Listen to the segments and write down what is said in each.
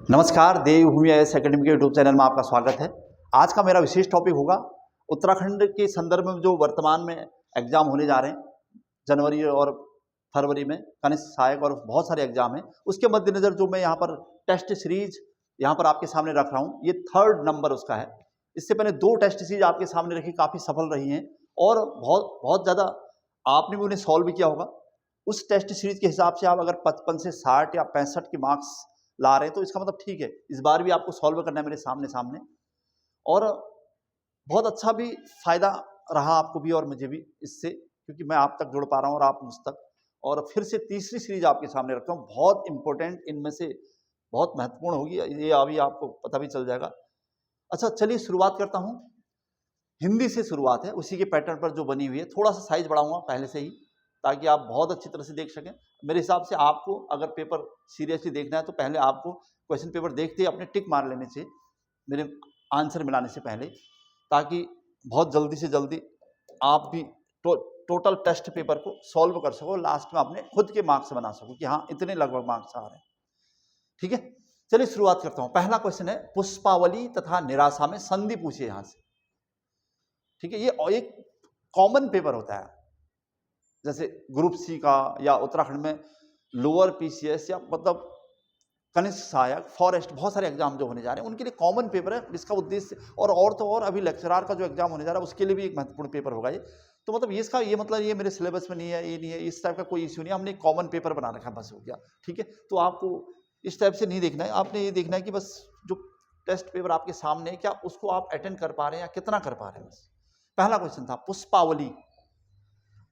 नमस्कार, देवभूमि IAS academy के YouTube channel में आपका स्वागत है। आज का मेरा विशेष टॉपिक होगा उत्तराखंड के संदर्भ में जो वर्तमान में एग्जाम होने जा रहे हैं जनवरी और फरवरी में, कनिष्ठ सहायक और बहुत सारे एग्जाम हैं। उसके मद्देनजर जो मैं यहाँ पर टेस्ट सीरीज यहाँ पर आपके सामने रख रहा हूँ, ये 3rd नंबर उसका है। इससे पहले 2 टेस्ट सीरीज आपके सामने रखी, काफ़ी सफल रही हैं और बहुत बहुत ज़्यादा आपने भी उन्हें सॉल्व भी किया होगा। उस टेस्ट सीरीज के हिसाब से आप अगर 55 से 60 या 65 के मार्क्स ला रहे हैं तो इसका मतलब ठीक है, इस बार भी आपको सॉल्व करना है मेरे सामने सामने। और बहुत अच्छा भी फायदा रहा आपको भी और मुझे भी इससे, क्योंकि मैं आप तक जुड़ पा रहा हूँ और आप मुझ तक। और फिर से तीसरी सीरीज आपके सामने रखता हूँ, बहुत इंपॉर्टेंट, इनमें से बहुत महत्वपूर्ण होगी ये, अभी आपको पता भी चल जाएगा। अच्छा, चलिए शुरुआत करता हूँ। हिंदी से शुरुआत है, उसी के पैटर्न पर जो बनी हुई है। थोड़ा सा साइज बढ़ाऊंगा पहले से ही, ताकि आप बहुत अच्छी तरह से देख सकें। मेरे हिसाब से आपको अगर पेपर सीरियसली देखना है तो पहले आपको क्वेश्चन पेपर देखते ही अपने टिक मार लेने चाहिए मेरे आंसर मिलाने से पहले, ताकि बहुत जल्दी से जल्दी आप भी टोटल टेस्ट पेपर को सॉल्व कर सको, लास्ट में अपने खुद के मार्क्स बना सको कि हाँ इतने लगभग मार्क्स आ रहे हैं। ठीक है, चलिए शुरुआत करता हूँ। पहला क्वेश्चन है, पुष्पावली तथा निराशा में संधि पूछिए यहाँ से। ठीक है, ये एक कॉमन पेपर होता है, जैसे ग्रुप सी का या उत्तराखंड में लोअर पीसीएस या मतलब कनिष्ठ सहायक, फॉरेस्ट, बहुत सारे एग्जाम जो होने जा रहे हैं उनके लिए कॉमन पेपर है। इसका उद्देश्य और तो और अभी लेक्चरार का जो एग्जाम होने जा रहा है उसके लिए भी एक महत्वपूर्ण पेपर होगा ये। तो मतलब इसका ये मतलब ये मेरे सिलेबस में नहीं है, ये नहीं है, इस टाइप का कोई इश्यू नहीं है। हमने एक कॉमन पेपर बना रखा है, बस हो गया। ठीक है, तो आपको इस टाइप से नहीं देखना है, आपने ये देखना है कि बस जो टेस्ट पेपर आपके सामने है क्या उसको आप अटेंड कर पा रहे हैं या कितना कर पा रहे हैं, बस। पहला क्वेश्चन था, पुष्पावली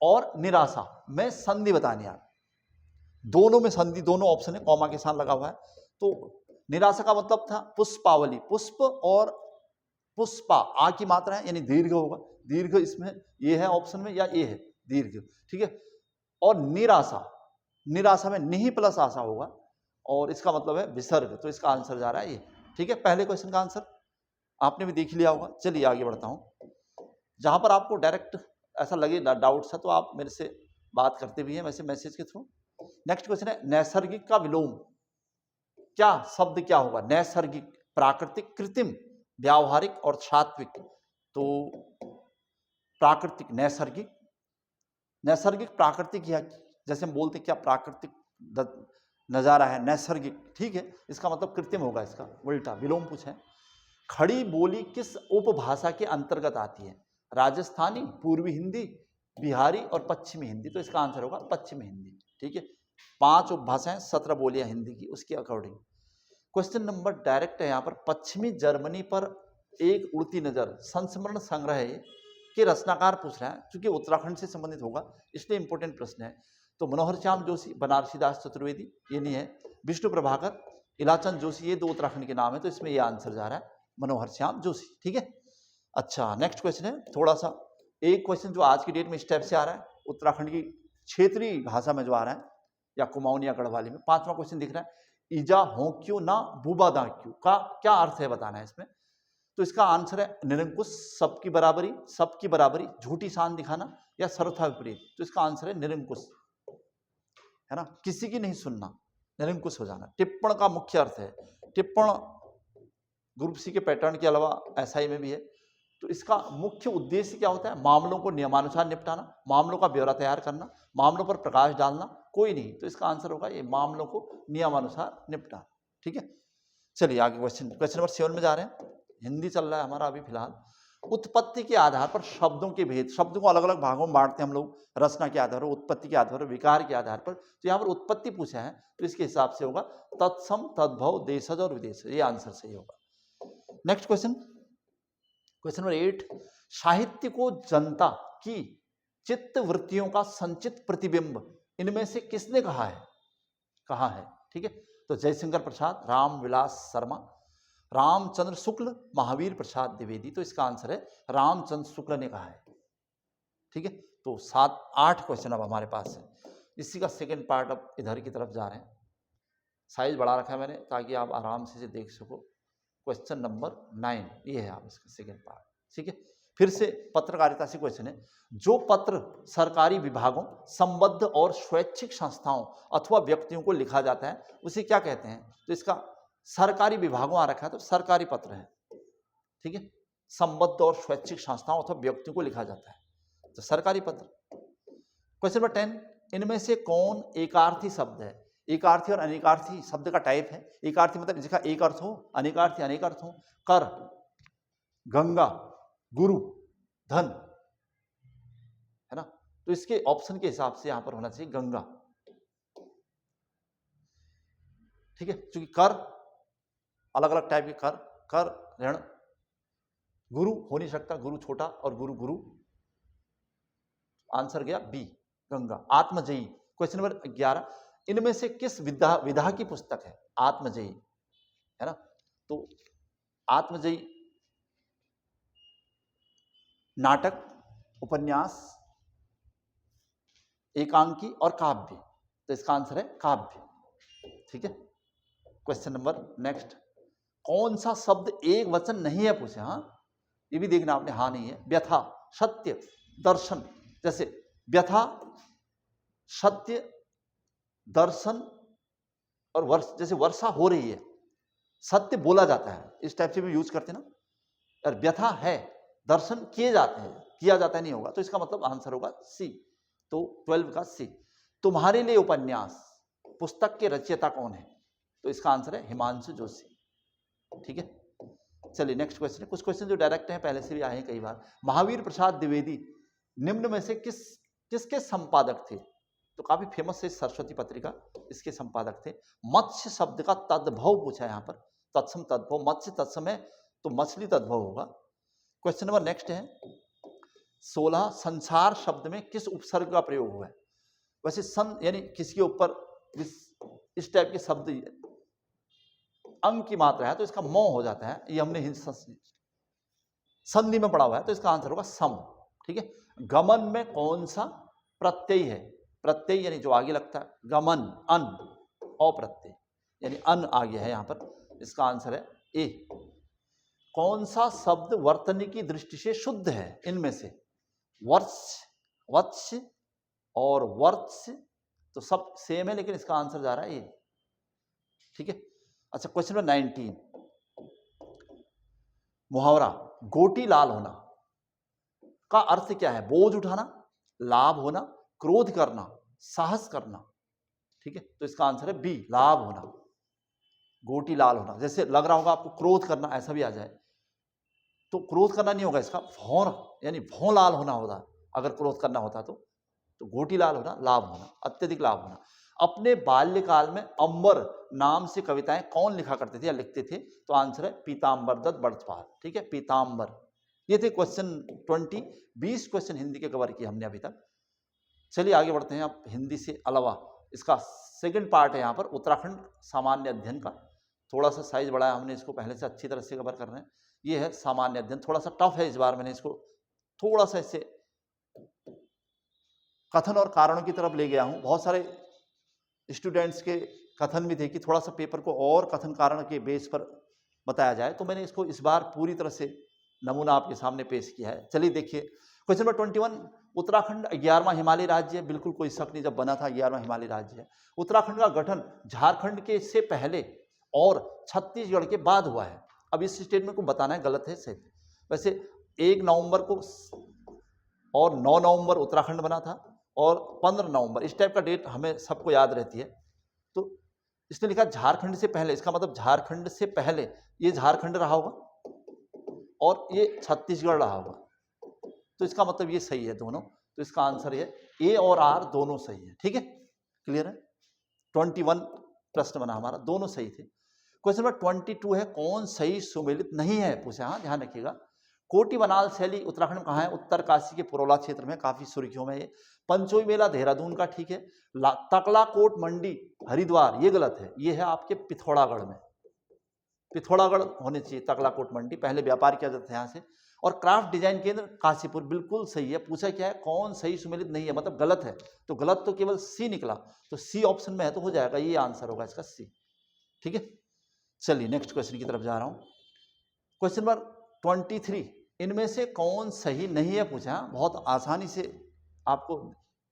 और निराशा में संधि बतानी है। दोनों में संधि, दोनों ऑप्शन है, कॉमा के साथ लगा हुआ है। तो निराशा का मतलब था पुष्पावली, पुष्प और पुष्पा, आ की मात्रा है यानी दीर्घ होगा, दीर्घ इसमें ये है ऑप्शन में या ये है दीर्घ। ठीक है, और निराशा, निराशा में निहि प्लस आशा होगा और इसका मतलब है विसर्ग, तो इसका आंसर जा रहा है ये। ठीक है, पहले क्वेश्चन का आंसर आपने भी देख लिया होगा। चलिए आगे बढ़ता हूं। जहां पर आपको डायरेक्ट ऐसा लगे डाउट्स है तो आप मेरे से बात करते भी हैं वैसे मैसेज के थ्रू। नेक्स्ट क्वेश्चन है, नैसर्गिक का विलोम क्या शब्द क्या होगा? नैसर्गिक, प्राकृतिक, कृत्रिम, व्यावहारिक और सात्विक। तो प्राकृतिक, नैसर्गिक, नैसर्गिक प्राकृतिक, या जैसे हम बोलते क्या प्राकृतिक नजारा है नैसर्गिक, ठीक है, इसका मतलब कृत्रिम होगा, इसका उल्टा विलोम पूछा है। खड़ी बोली किस उपभाषा के अंतर्गत आती है? राजस्थानी, पूर्वी हिंदी, बिहारी और पश्चिमी हिंदी। तो इसका आंसर होगा पश्चिमी हिंदी। ठीक है, 5 उपभाषाएं, 17 बोलियां हिंदी की, उसके अकॉर्डिंग। क्वेश्चन नंबर डायरेक्ट है यहाँ पर, पश्चिमी जर्मनी पर एक उड़ती नजर संस्मरण संग्रह के रचनाकार पूछ रहा है। क्योंकि उत्तराखंड से संबंधित होगा इसलिए इंपॉर्टेंट प्रश्न है। तो मनोहर श्याम जोशी, बनारसी दास चतुर्वेदी, ये नहीं है। विष्णु प्रभाकर, इलाचंद जोशी, ये 2 उत्तराखंड के नाम है, तो इसमें ये आंसर जा रहा है मनोहर श्याम जोशी। ठीक है, अच्छा नेक्स्ट क्वेश्चन है, थोड़ा सा एक क्वेश्चन जो आज की डेट में स्टेप से आ रहा है, उत्तराखंड की क्षेत्रीय भाषा में जो आ रहा है, या कुमाऊनी या गढ़वाली में। 5वां क्वेश्चन दिख रहा है, ईजा हो क्यों ना बूबा दा क्यों का क्या अर्थ है बताना है इसमें। तो इसका आंसर है निरंकुश, सबकी बराबरी, सबकी बराबरी, झूठी शान दिखाना या सर्वथा विपरीत। तो इसका आंसर है निरंकुश, है ना, किसी की नहीं सुनना, निरंकुश हो जाना। टिप्पण का मुख्य अर्थ है, टिप्पण ग्रुप सी के पैटर्न के अलावा एसआई में भी है। तो इसका मुख्य उद्देश्य क्या होता है? मामलों को नियमानुसार निपटाना, मामलों का ब्यौरा तैयार करना, मामलों पर प्रकाश डालना, कोई नहीं। तो इसका आंसर होगा ये, मामलों को नियमानुसार निपटाना। ठीक है, चलिए आगे क्वेश्चन नंबर 7 में जा रहे हैं। हिंदी चल रहा है हमारा अभी फिलहाल। उत्पत्ति के आधार पर शब्दों के भेद, शब्दों को अलग अलग भागों में बांटते हैं हम लोग, रचना के आधार पर, उत्पत्ति के आधार पर, विकार के आधार पर। तो यहाँ पर उत्पत्ति पूछा है तो इसके हिसाब से होगा तत्सम, तद्भव, देशज और विदेश, ये आंसर सही होगा। नेक्स्ट क्वेश्चन, क्वेश्चन नंबर 8, साहित्य को जनता की चित्त वृत्तियों का संचित प्रतिबिंब इनमें से किसने कहा है? कहा है, ठीक है। तो जयशंकर प्रसाद, रामविलास शर्मा, रामचंद्र शुक्ल, महावीर प्रसाद द्विवेदी। तो इसका आंसर है रामचंद्र शुक्ल ने कहा है। ठीक है, तो 7-8 क्वेश्चन अब हमारे पास है। इसी का सेकेंड पार्ट अब इधर की तरफ जा रहे हैं। साइज बढ़ा रखा है मैंने ताकि आप आराम से देख सको। क्वेश्चन नंबर 9 ये है आप इसका सेकेंड पार्ट। ठीक है, फिर से पत्रकारिता से क्वेश्चन है, जो पत्र सरकारी विभागों, संबद्ध और स्वैच्छिक संस्थाओं अथवा व्यक्तियों को लिखा जाता है उसे क्या कहते हैं? तो इसका सरकारी विभागों आ रखा है तो सरकारी पत्र है, ठीक है। संबद्ध और स्वैच्छिक संस्थाओं अथवा व्यक्तियों को लिखा जाता है तो सरकारी पत्र। क्वेश्चन नंबर 10, इनमें से कौन एकार्थी शब्द है? एकार्थी और अनेकार्थी शब्द का टाइप है। एकार्थी मतलब जिसका एक अर्थ हो, अनेकार्थी अनेक अर्थ हो। कर, गंगा, गुरु, धन, है ना। तो इसके ऑप्शन के हिसाब से यहां पर होना चाहिए गंगा, ठीक है। क्योंकि कर अलग अलग टाइप के कर, कर ऋण, गुरु हो नहीं सकता, गुरु छोटा और गुरु गुरु, आंसर गया बी गंगा। आत्मजयी, क्वेश्चन नंबर 11, इनमें से किस विधा की पुस्तक है? आत्मजयी, है ना। तो आत्मजयी नाटक, उपन्यास, एकांकी और काव्य, तो इसका आंसर है काव्य, ठीक है। क्वेश्चन नंबर नेक्स्ट, कौन सा शब्द एक वचन नहीं है पूछे? हाँ, ये भी देखना आपने, हाँ नहीं है। व्यथा, सत्य, दर्शन, जैसे व्यथा, सत्य, दर्शन और वर्ष, जैसे वर्षा हो रही है, सत्य बोला जाता है, इस टाइप से भी यूज करते ना। और व्यथा है, दर्शन किए जाते हैं, किया जाता है नहीं होगा, तो इसका मतलब आंसर होगा सी। तो 12 का सी। तुम्हारे लिए उपन्यास पुस्तक के रचयिता कौन है? तो इसका आंसर है हिमांशु जोशी, ठीक है। चलिए नेक्स्ट क्वेश्चन है। कुछ क्वेश्चन जो डायरेक्ट हैं, पहले से भी आए हैं कई बार। महावीर प्रसाद द्विवेदी निम्न में से किसके संपादक थे? तो काफी फेमस है सरस्वती पत्रिका, इसके संपादक थे। मत्स्य शब्द का तद्भव पूछा है यहाँ पर, तत्सम तद्भव, मत्स्य तत्सम है तो मछली तद्भव होगा। क्वेश्चन नंबर नेक्स्ट है 16, संसार शब्द में किस उपसर्ग का प्रयोग हुआ है? वैसे सन यानी किसके ऊपर इस टाइप के शब्द अंग की मात्रा है तो इसका मौ हो जाता है, ये हमने संधि में पढ़ा हुआ है, तो इसका आंसर होगा सम, ठीक है। गमन में कौन सा प्रत्यय है? प्रत्यय यानी जो आगे लगता है, गमन, अन, अप्रत्यय यानी अन आ गया है यहां पर, इसका आंसर है ए। कौन सा शब्द वर्तनी की दृष्टि से शुद्ध है इनमें से? वर्ष, वत्स और वर्ष, तो सब सेम है लेकिन इसका आंसर जा रहा है ए, ठीक है। अच्छा, क्वेश्चन नंबर 19, मुहावरा गोटी लाल होना का अर्थ क्या है? बोझ उठाना, लाभ होना, क्रोध करना, साहस करना, ठीक है। तो इसका आंसर है बी, लाभ होना, गोटी लाल होना। जैसे लग रहा होगा आपको क्रोध करना, ऐसा भी आ जाए तो क्रोध करना नहीं होगा, इसका भौर यानी भौं लाल होना होगा अगर क्रोध करना होता तो गोटी लाल होना, लाभ होना, अत्यधिक लाभ होना। अपने बाल्यकाल में अंबर नाम से कविताएं कौन लिखा करते थे या लिखते थे? तो आंसर है पीताम्बर दत्त बड़फाल, ठीक है, पीताम्बर। ये थे क्वेश्चन 20, 20 क्वेश्चन हिंदी के कवर किए हमने अभी तक। चलिए आगे बढ़ते हैं। अब हिंदी से अलावा इसका सेकंड पार्ट है यहाँ पर उत्तराखंड सामान्य अध्ययन का, थोड़ा सा साइज बढ़ाया हमने, इसको पहले से अच्छी तरह से कवर कर रहे हैं। ये है सामान्य अध्ययन, थोड़ा सा टफ है इस बार, मैंने इसको थोड़ा सा इससे कथन और कारणों की तरफ ले गया हूं। बहुत सारे स्टूडेंट्स के कथन भी थे कि थोड़ा सा पेपर को और कथन कारण के बेस पर बताया जाए, तो मैंने इसको इस बार पूरी तरह से नमूना आपके सामने पेश किया है। चलिए देखिए क्वेश्चन नंबर 21, उत्तराखंड 11वां हिमालयी राज्य है, बिल्कुल कोई शक नहीं, जब बना था 11वां हिमालयी राज्य है। उत्तराखंड का गठन झारखंड के से पहले और छत्तीसगढ़ के बाद हुआ है। अब इस स्टेटमेंट को बताना है गलत है सही। वैसे 1 नवंबर को और 9 नवंबर उत्तराखंड बना था और 15 नवंबर, इस टाइप का डेट हमें सबको याद रहती है। तो इसने लिखा झारखंड से पहले, इसका मतलब झारखंड से पहले ये झारखंड रहा होगा और ये छत्तीसगढ़ रहा होगा, तो इसका मतलब ये सही है दोनों। तो इसका आंसर ये ए और आर दोनों सही है, ठीक है, क्लियर है। 21 प्रश्न बना हमारा, दोनों सही थे। क्वेश्चन नंबर 22 है कौन सही सुमेलित नहीं है पूछा। हाँ ध्यान रखिएगा। कोटी बनाल शैली उत्तराखंड कहाँ है? उत्तरकाशी के पुरोला क्षेत्र में, काफी सुर्खियों में। ये पंचोई मेला देहरादून का, ठीक है। तकलाकोट मंडी हरिद्वार, ये गलत है, ये है आपके पिथौरागढ़ में, पिथौरागढ़ होने चाहिए तकलाकोट मंडी, पहले व्यापार किया जाता था यहाँ से। और क्राफ्ट डिजाइन केंद्र काशीपुर, बिल्कुल सही है। पूछा क्या है कौन सही सुमेलित नहीं है, मतलब गलत है, तो गलत तो केवल सी निकला, तो सी ऑप्शन में है तो हो जाएगा, ये आंसर होगा इसका सी, ठीक है। चलिए नेक्स्ट क्वेश्चन की तरफ जा रहा हूं। क्वेश्चन नंबर 23, इनमें से कौन सही नहीं है पूछा। बहुत आसानी से आपको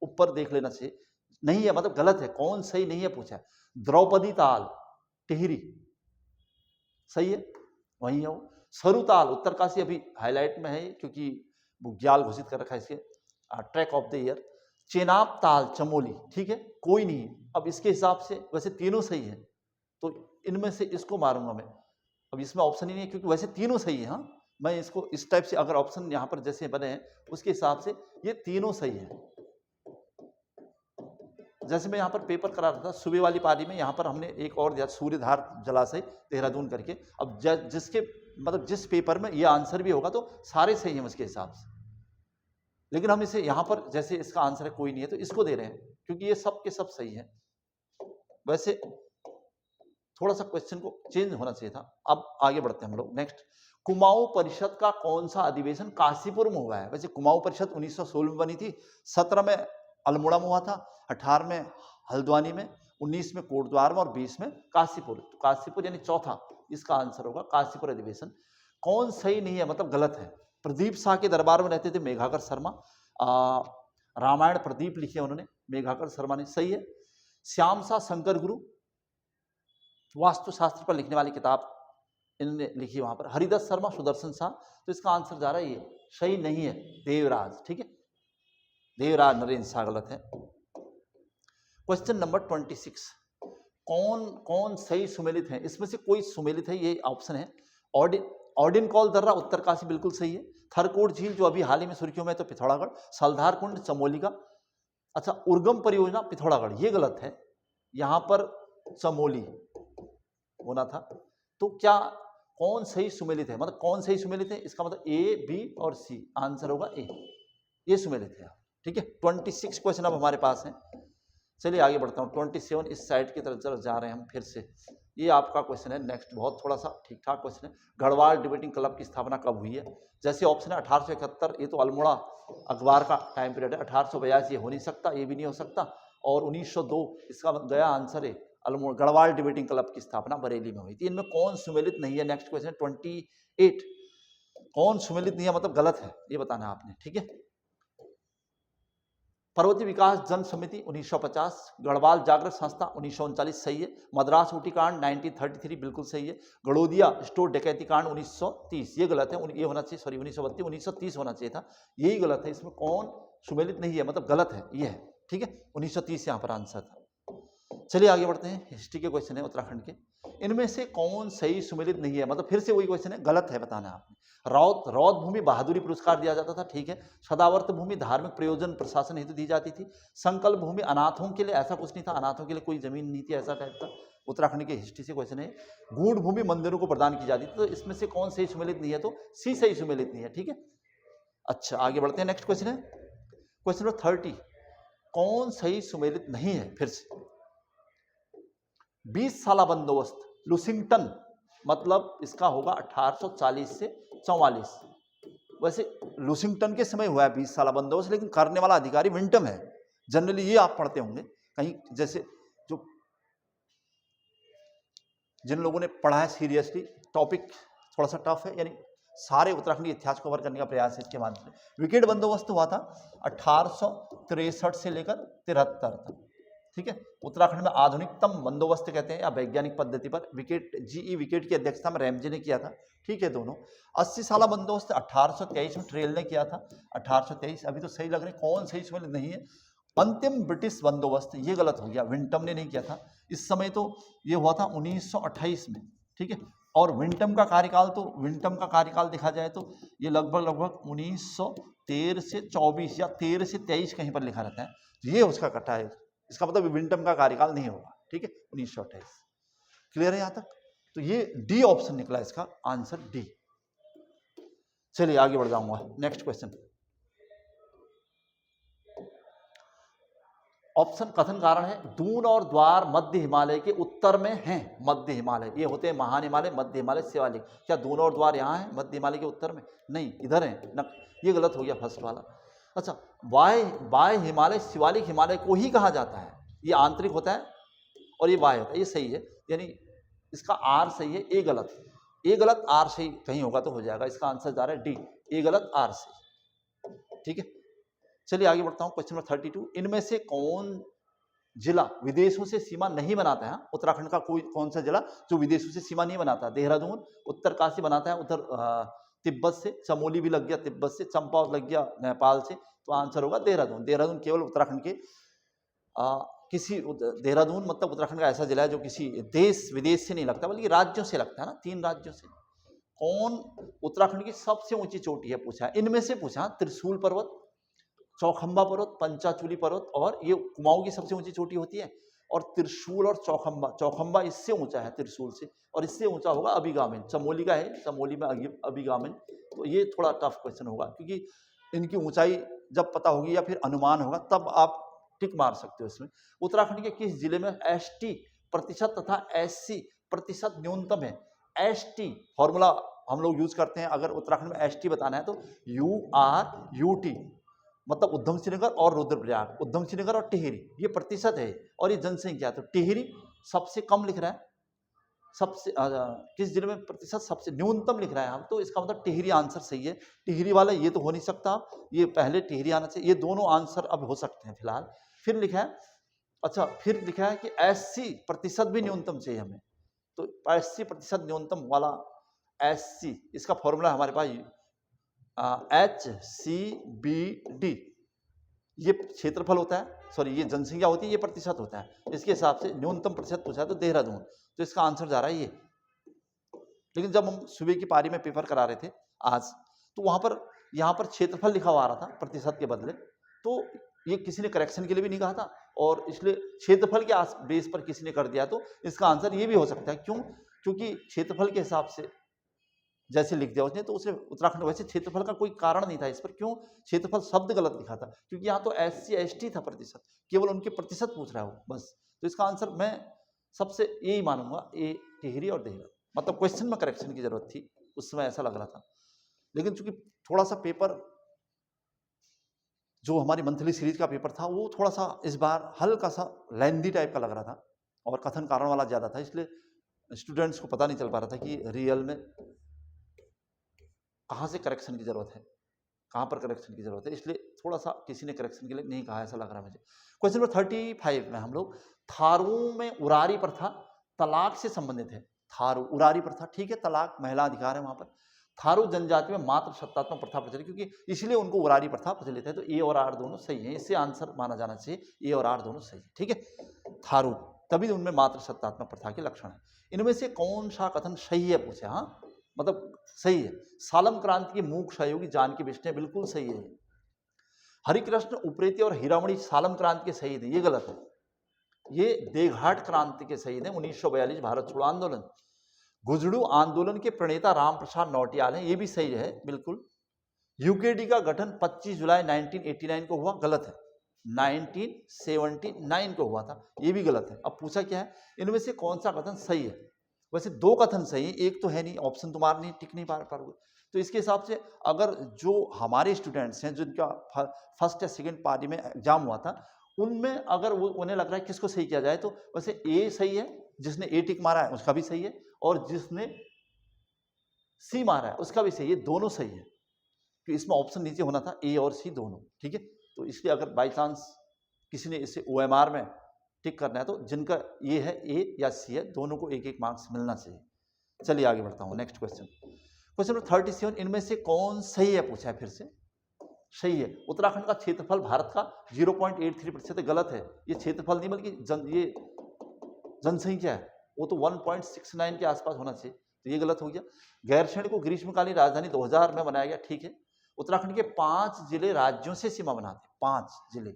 ऊपर देख लेना चाहिए, नहीं है मतलब गलत है, कौन सही नहीं है पूछा। द्रौपदी ताल टिहरी, सही है, वही है वो। सरुताल उत्तरकाशी अभी हाईलाइट में है क्योंकि बुग्याल घोषित कर रखा है इसके track of the year. Chenab ताल चमोली, ठीक है, कोई नहीं। अब इसके हिसाब से वैसे तीनों सही है, तो इनमें से इसको मारूंगा मैं। अब इसमें ऑप्शन ही नहीं है क्योंकि वैसे तीनों सही है। हाँ, मैं इसको इस टाइप से अगर ऑप्शन यहाँ पर जैसे बने हैं उसके हिसाब से ये तीनों सही है। जैसे मैं यहाँ पर पेपर करा रहा था सुबह वाली पारी में, यहाँ पर हमने एक और दिया सूर्यधार जलाशय देहरादून करके। अब जिसके मतलब जिस पेपर में ये आंसर भी होगा तो सारे सही हैं उसके हिसाब से, लेकिन हम इसे यहाँ पर जैसे इसका आंसर है कोई नहीं है तो इसको दे रहे हैं क्योंकि ये सब के सब सही है। वैसे थोड़ा सा क्वेश्चन को चेंज होना चाहिए था। अब आगे बढ़ते हैं हम लोग नेक्स्ट। कुमाऊं परिषद का कौन सा अधिवेशन काशीपुर में हुआ है? वैसे कुमाऊं परिषद 1916 में बनी थी, 17 में अल्मोड़ा में हुआ था, 18 में हल्द्वानी में, 19 में कोटद्वार में और 20 में काशीपुर। तो काशीपुर यानी चौथा इसका आंसर होगा काशीपुर अधिवेशन। कौन सही नहीं है मतलब गलत है? प्रदीप शाह के दरबार में रहते थे मेघाकर शर्मा, रामायण प्रदीप लिखे उन्होंने, मेघाकर शर्मा ने, सही है। श्याम शाह शंकर गुरु वास्तुशास्त्र पर लिखने वाली किताब इन्होंने लिखी वहां पर। हरिदत्त शर्मा, सुदर्शन शाह, तो इसका आंसर जा रहा है ये सही नहीं है, देवराज, ठीक है, देवराज नरेंद्र शाह गलत है। क्वेश्चन नंबर 26, कौन कौन सही सुमेलित है? इसमें से कोई सुमेलित है, ये ऑप्शन है। ऑर्डिन कॉल दर्रा उत्तरकाशी बिल्कुल सही है। थरकोट झील जो अभी हाल ही में सुर्खियों में तो पिथौरागढ़। सलधार कुंड चमोली का। अच्छा, उर्गम परियोजना पिथौरागढ़, ये गलत है, यहां पर चमोली होना था। तो क्या कौन सही सुमेलित है, मतलब कौन सही सुमेलित है? इसका मतलब ए, बी और सी, आंसर होगा ए, ये सुमेलित है, ठीक है। 26 क्वेश्चन अब हमारे पास है। चलिए आगे बढ़ता हूँ। 27 इस साइड की तरफ जा रहे हैं हम फिर से। ये आपका क्वेश्चन है नेक्स्ट, बहुत थोड़ा सा ठीक ठाक क्वेश्चन है। गढ़वाल डिबेटिंग क्लब की स्थापना कब हुई है? जैसे ऑप्शन है 1871, ये तो अल्मोड़ा अखबार का टाइम पीरियड है। 1882 ये हो नहीं सकता, ये भी नहीं हो सकता। और 1902 इसका गया आंसर है। अल्मोड़ा गढ़वाल डिबेटिंग क्लब की स्थापना बरेली में हुई थी। इनमें कौन सुमेलित नहीं है? नेक्स्ट क्वेश्चन 28, कौन सुमेलित नहीं है मतलब गलत है, ये बताना है आपने, ठीक है। पर्वतीय विकास जन समिति 1950, गढ़वाल जागृत संस्था 1939 सही है। मद्रास ऊटी कांड 1933 बिल्कुल सही है। गड़ोदिया स्टोर डकैती कांड 1930 ये गलत है, ये होना चाहिए, सॉरी 1932 1930 होना चाहिए था, यही गलत है। इसमें कौन सुमेलित नहीं है मतलब गलत है, ये है, ठीक है, 1930 यहाँ पर आंसर था। चलिए आगे बढ़ते हैं। हिस्ट्री के क्वेश्चन है उत्तराखंड के। इनमें से कौन सही सुमेलित नहीं है मतलब फिर से वही क्वेश्चन है, गलत है, बताना है आपने। रौद भूमि बहादुरी पुरस्कार दिया जाता था, ठीक है। सदावर्त भूमि धार्मिक प्रयोजन प्रशासन हेतु दी जाती थी। संकल्प भूमि अनाथों के लिए, ऐसा कुछ नहीं था, अनाथों के लिए कोई जमीन नहीं थी, ऐसा टाइप का उत्तराखंड के हिस्ट्री से क्वेश्चन है। गूढ़ भूमि मंदिरों को प्रदान की जाती थी। तो इसमें से कौन सही सुमेलित नहीं है? तो सी सही सुमेलित नहीं है, ठीक है। अच्छा आगे बढ़ते हैं। नेक्स्ट क्वेश्चन है क्वेश्चन नंबर 30, कौन सही सुमेलित नहीं है? फिर से 20 साला बंदोबस्त लुसिंगटन, मतलब इसका होगा 1840 से 44। वैसे लुसिंगटन के समय हुआ है 20 साला बंदोबस्त, लेकिन करने वाला अधिकारी विंटम है। जनरली ये आप पढ़ते होंगे कहीं, जैसे जो जिन लोगों ने पढ़ा है सीरियसली, टॉपिक थोड़ा सा टफ है, यानी सारे उत्तराखंडी इतिहास को कवर करने का प्रयास है इसके माध्यम से। विकेट बंदोबस्त हुआ था 1863 से लेकर 73 तक, ठीक है। उत्तराखंड में आधुनिकतम बंदोबस्त कहते हैं या वैज्ञानिक पद्धति पर विकेट, जीई विकेट की अध्यक्षता में रैमजे ने किया था, ठीक है, दोनों। 80 साला बंदोबस्त 1823 में ट्रेल ने किया था, 1823। अभी तो सही लग रहे, कौन सही इसमें नहीं है? अंतिम ब्रिटिश बंदोबस्त, ये गलत हो गया, विंटम ने नहीं किया था। इस समय तो ये हुआ था 1928 में, ठीक है। और विंटम का कार्यकाल देखा जाए तो ये लगभग 1913 से 24 या 13 से 23 कहीं पर लिखा रहता है, ये उसका कटा है। इसका मतलब विंटम का कार्यकाल नहीं होगा, ठीक है, 1928। क्लियर है यहां तक? तो ये डी ऑप्शन निकला इसका आंसर, डी। चलिए आगे बढ़ जाऊंगा। नेक्स्ट क्वेश्चन, ऑप्शन कथन कारण है। दून और द्वार मध्य हिमालय के उत्तर में हैं। मध्य हिमालय ये होते हैं महान हिमालय, मध्य हिमालय, शिवालिक। क्या दून और द्वार यहाँ है मध्य हिमालय के उत्तर में? नहीं, इधर है न, ये गलत हो गया फर्स्ट वाला। अच्छा, बाह्य हिमालय शिवालिक हिमालय को ही कहा जाता है, ये आंतरिक होता है और ये बाह्य होता है, ये सही है, यानी इसका आर सही है, ए गलत, ए गलत आर सही कहीं होगा तो हो जाएगा। इसका आंसर जा रहा है डी, ए गलत आर सही, ठीक है। चलिए आगे बढ़ता हूं। क्वेश्चन नंबर 32, इनमें से कौन जिला विदेशों से सीमा नहीं बनाता है, उत्तराखंड का कोई कौन सा जिला जो विदेशों से सीमा नहीं बनाता? देहरादून। उत्तरकाशी बनाता है उधर तिब्बत से, चमोली भी लग गया तिब्बत से, चंपावत लग गया नेपाल से, तो आंसर होगा देहरादून। देहरादून केवल उत्तराखंड के देहरादून मतलब उत्तराखंड का ऐसा जिला है जो किसी देश विदेश से नहीं लगता बल्कि राज्यों से लगता है ना, 3 राज्यों से। कौन उत्तराखंड की सबसे ऊंची चोटी है पूछा है, इनमें से पूछा, त्रिशूल पर्वत, चौखंबा पर्वत, पंचाचूली पर्वत, और ये कुमाऊं की सबसे ऊंची चोटी होती है। और त्रिशूल और चौखंबा, चौखंबा इससे ऊंचा है त्रिशूल से, और इससे ऊंचा होगा अभिगामिन, चमोली का है, चमोली में अभिगामिन। तो ये थोड़ा टफ क्वेश्चन होगा क्योंकि इनकी ऊंचाई जब पता होगी या फिर अनुमान होगा तब आप टिक मार सकते हो इसमें। उत्तराखंड के किस जिले में एसटी प्रतिशत तथा एससी प्रतिशत न्यूनतम है? एसटी फॉर्मूला हम लोग यूज करते हैं, अगर उत्तराखंड में एसटी बताना है तो URUT, मतलब उधम सिंह नगर और रुद्रप्रयाग, उधम सिंह नगर और टिहरी, ये प्रतिशत है और ये जनसंख्या। तो टिहरी सबसे कम लिख रहा है, सबसे किस जिले में प्रतिशत सबसे न्यूनतम लिख रहा है हम, तो इसका मतलब टिहरी आंसर सही है। टिहरी वाला ये तो हो नहीं सकता, ये पहले टिहरी आना चाहिए। ये दोनों आंसर अब हो सकते हैं फिलहाल। फिर लिखा है, अच्छा फिर लिखा है कि 80% भी न्यूनतम चाहिए हमें, तो 80% न्यूनतम वाला SC, इसका फॉर्मूला हमारे पास HCBD, ये क्षेत्रफल होता है, सॉरी ये जनसंख्या होती है, ये प्रतिशत होता है, इसके हिसाब से न्यूनतम प्रतिशत पूछा है तो देहरादून, तो इसका आंसर जा रहा है ये। लेकिन जब हम सुबह की पारी में पेपर करा रहे थे आज, तो वहां पर यहाँ पर क्षेत्रफल लिखा हुआ आ रहा था प्रतिशत के बदले, तो ये किसी ने करेक्शन के लिए भी नहीं कहा था, और इसलिए क्षेत्रफल के बेस पर किसी ने कर दिया, तो इसका आंसर ये भी हो सकता है। क्यों? क्योंकि क्षेत्रफल के हिसाब से जैसे लिख दिया उसने, तो उसे उत्तराखंड, वैसे क्षेत्रफल का कोई कारण नहीं था इस पर। क्यों? क्षेत्रफल शब्द गलत लिखा था, क्योंकि यहाँ तो SC ST था प्रतिशत, केवल उनके प्रतिशत पूछ रहा है वो बस। तो इसका आंसर मैं सबसे यही मानूंगा, ए टिहरी और देहरादून। मतलब क्वेश्चन में करेक्शन की जरूरत थी, उस समय ऐसा लग रहा था, लेकिन चूंकि थोड़ा सा पेपर जो हमारी मंथली सीरीज का पेपर था वो थोड़ा सा इस बार हल्का सा लेंदी टाइप का लग रहा था और कथन कारण वाला ज्यादा था, इसलिए स्टूडेंट्स को पता नहीं चल पा रहा था कि रियल में कहाँ से करेक्शन की जरूरत है, कहाँ पर करेक्शन की जरूरत है, इसलिए थोड़ा सा किसी ने करेक्शन के लिए नहीं कहा, ऐसा लग रहा है मुझे। क्वेश्चन नंबर 35 में हम लोग थारू में उरारी प्रथा तलाक से संबंधित है। थारू उरारी प्रथा, ठीक है, तलाक महिला अधिकार है वहां पर। थारू जनजाति में मात्र सत्तात्मक प्रथा प्रचलित, क्योंकि इसलिए उनको उरारी प्रथा प्रचलित है, तो ए और आर दोनों सही है, इससे आंसर माना जाना चाहिए, ए और आर दोनों सही है, ठीक है। थारू, तभी उनमें मात्र सत्तात्मक प्रथा के लक्षण है। इनमें से कौन सा कथन सही है पूछे, हाँ मतलब सही है। सालम क्रांति के मूक सहयोगी जानकी बिश्नोई, बिल्कुल सही है। हरिकृष्ण उप्रेती और हीरामणि सालम क्रांति के शहीद हैं, ये गलत है। ये देघाट क्रांति के शहीद हैं, 1942 भारत छोड़ो आंदोलन। गुजड़ू आंदोलन के प्रणेता रामप्रसाद नौटियाल हैं, ये भी सही है बिल्कुल। यूकेडी का गठन 25 जुलाई 1989 को हुआ, गलत है। 1979 को हुआ था, ये भी गलत है। अब पूछा क्या है, इनमें से कौन सा कथन सही है? वैसे 2 कथन सही है, एक तो है नहीं, ऑप्शन तुम्हारा नहीं, टिक नहीं पा पाओगे। तो इसके हिसाब से अगर जो हमारे स्टूडेंट्स हैं जिनका फर्स्ट या सेकंड पारी में एग्जाम हुआ था, उनमें अगर वो उन्हें लग रहा है किसको सही किया जाए, तो वैसे ए सही है, जिसने ए टिक मारा है उसका भी सही है, और जिसने सी मारा है उसका भी सही है, दोनों सही है। तो इसमें ऑप्शन नीचे होना था ए और सी दोनों, ठीक है। तो इसलिए अगर बाई चांस किसी ने इसे OMR में टिक करना है तो जिनका ये है ए या सी है, दोनों को 1-1 मार्क्स मिलना चाहिए। चलिए आगे बढ़ता हूँ, नेक्स्ट क्वेश्चन। क्वेश्चन नंबर 37, इनमें से कौन सही है पूछा है, फिर से सही है। उत्तराखंड का क्षेत्रफल भारत का 0.83% गलत है। ये क्षेत्रफल नहीं बल्कि ये जनसंख्या है, वो तो 1.69 के आसपास होना चाहिए, तो ये गलत हो गया। गैरसैंण को ग्रीष्मकालीन राजधानी 2000 में बनाया गया, ठीक है। उत्तराखंड के 5 जिले राज्यों से सीमा बनाते हैं, 5 जिले,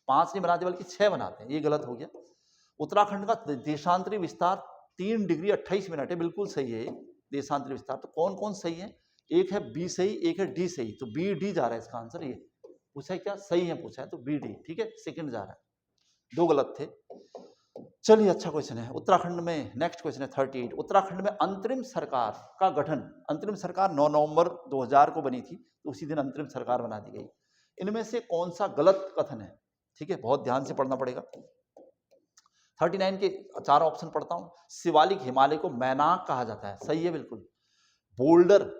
5 नहीं बनाते बल्कि 6 बनाते हैं, ये गलत हो गया। उत्तराखंड का देशांतरी विस्तार 3 डिग्री 28 मिनट है, बिल्कुल सही है देशांतरी विस्तार। तो कौन कौन सही है? एक है बी सही, एक है डी सही, तो बी डी जा रहा है इसका आंसर। ये पूछा है क्या सही है, पूछा है तो बी डी, ठीक है, सेकंड जा रहा है, 2 गलत थे। चलिए अच्छा क्वेश्चन है। उत्तराखंड में नेक्स्ट क्वेश्चन है 38, उत्तराखंड में अंतरिम सरकार का गठन, अंतरिम सरकार 9 नवंबर 2000 को बनी थी, तो उसी दिन अंतरिम सरकार बना दी गई। इनमें से कौन सा गलत कथन है, ठीक है, बहुत ध्यान से पढ़ना पड़ेगा। 39 के 4 ऑप्शन पढ़ता हूं। शिवालिक हिमालय को मैनाक कहा जाता है, सही है बिल्कुल। बोल्डर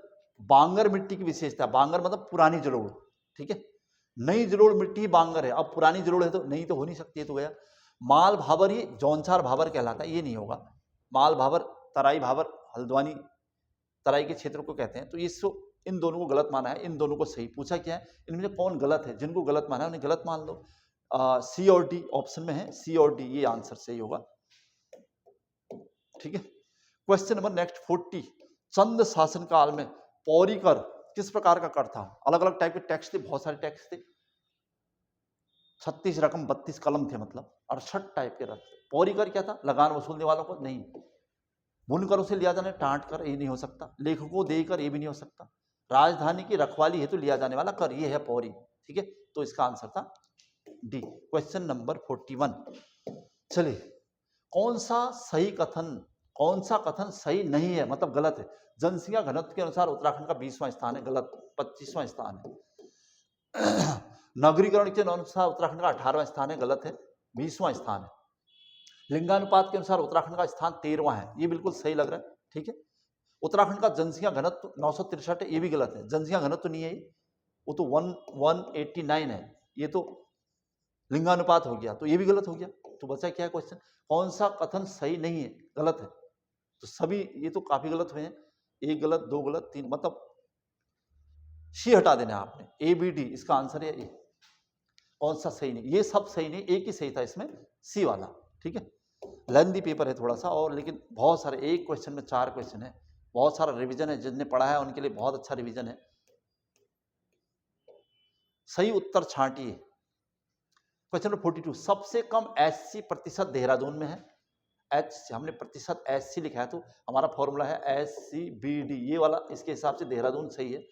बांगर मिट्टी की विशेषता, बांगर मतलब पुरानी जलोढ़, ठीक है, नई जलोढ़ मिट्टी बांगर है, अब पुरानी जलोढ़ है तो नई तो हो नहीं सकती है, तो गया। माल भावर ये जौनसार भावर कहलाता है, ये नहीं होगा। माल भावर, तराई भावर, हल्द्वानी तराई के क्षेत्र को कहते हैं। तो इसको इन दोनों को गलत माना है, इन दोनों को सही पूछा क्या है, इनमें से कौन गलत है, जिनको गलत माना है उन्हें गलत मान लो। सी और डी ऑप्शन में है, सी और डी ये आंसर सही होगा। ठीक है, क्वेश्चन नंबर नेक्स्ट 40, चंद शासन काल में पौरी कर किस प्रकार का कर था? अलग अलग टाइप के टैक्स थे, बहुत सारे टैक्स थे, 36 रकम 32 कलम थे, मतलब 68 टाइप के रथ। पौरी कर क्या था? लगान वसूलने वालों को नहीं। बुनकर उसे लिया जाने टांट कर, ये नहीं हो सकता। लेखकों को देकर, ये भी नहीं हो सकता। राजधानी की रखवाली हेतु लिया जाने वाला कर, ये है पौरी। ठीक है, तो इसका आंसर था डी। क्वेश्चन नंबर 41, चलिए कौन सा कथन सही नहीं है, मतलब गलत है? जनसंख्या घनत्व के अनुसार उत्तराखंड का 20वां स्थान है, गलत। 25वां स्थान है। नगरीकरण के अनुसार उत्तराखंड का 18वां स्थान है, गलत है। 20वां स्थान है। लिंगानुपात के अनुसार उत्तराखंड का स्थान 13वां है, ये बिल्कुल सही लग रहा है। ठीक है, उत्तराखंड का जनसंख्या घनत्व 963 है, ये भी गलत है। जनसंख्या घनत्व नहीं है, वो तो 189 है, ये तो लिंगानुपात हो गया, तो ये भी गलत हो गया। तो बचा क्या है क्वेश्चन? कौन सा कथन सही नहीं है, गलत है? तो सभी ये तो काफी गलत हुए हैं, एक गलत, दो गलत, तीन, मतलब सी हटा देना आपने, ए बी डी इसका आंसर है ए। कौन सा सही नहीं? ये सब सही नहीं, एक ही सही था इसमें, सी वाला। ठीक है, लेंथी पेपर है थोड़ा सा, और लेकिन बहुत सारे, एक क्वेश्चन में 4 क्वेश्चन है, बहुत सारा रिवीजन है। जिसने पढ़ा है उनके लिए बहुत अच्छा रिवीजन है। सही उत्तर छांटिए। क्वेश्चन नंबर 42, सबसे कम एससी प्रतिशत देहरादून में है। हमने प्रतिशत एससी लिखा है, तो हमारा फॉर्मूला है SCBD, ये वाला, इसके हिसाब से देहरादून सही है।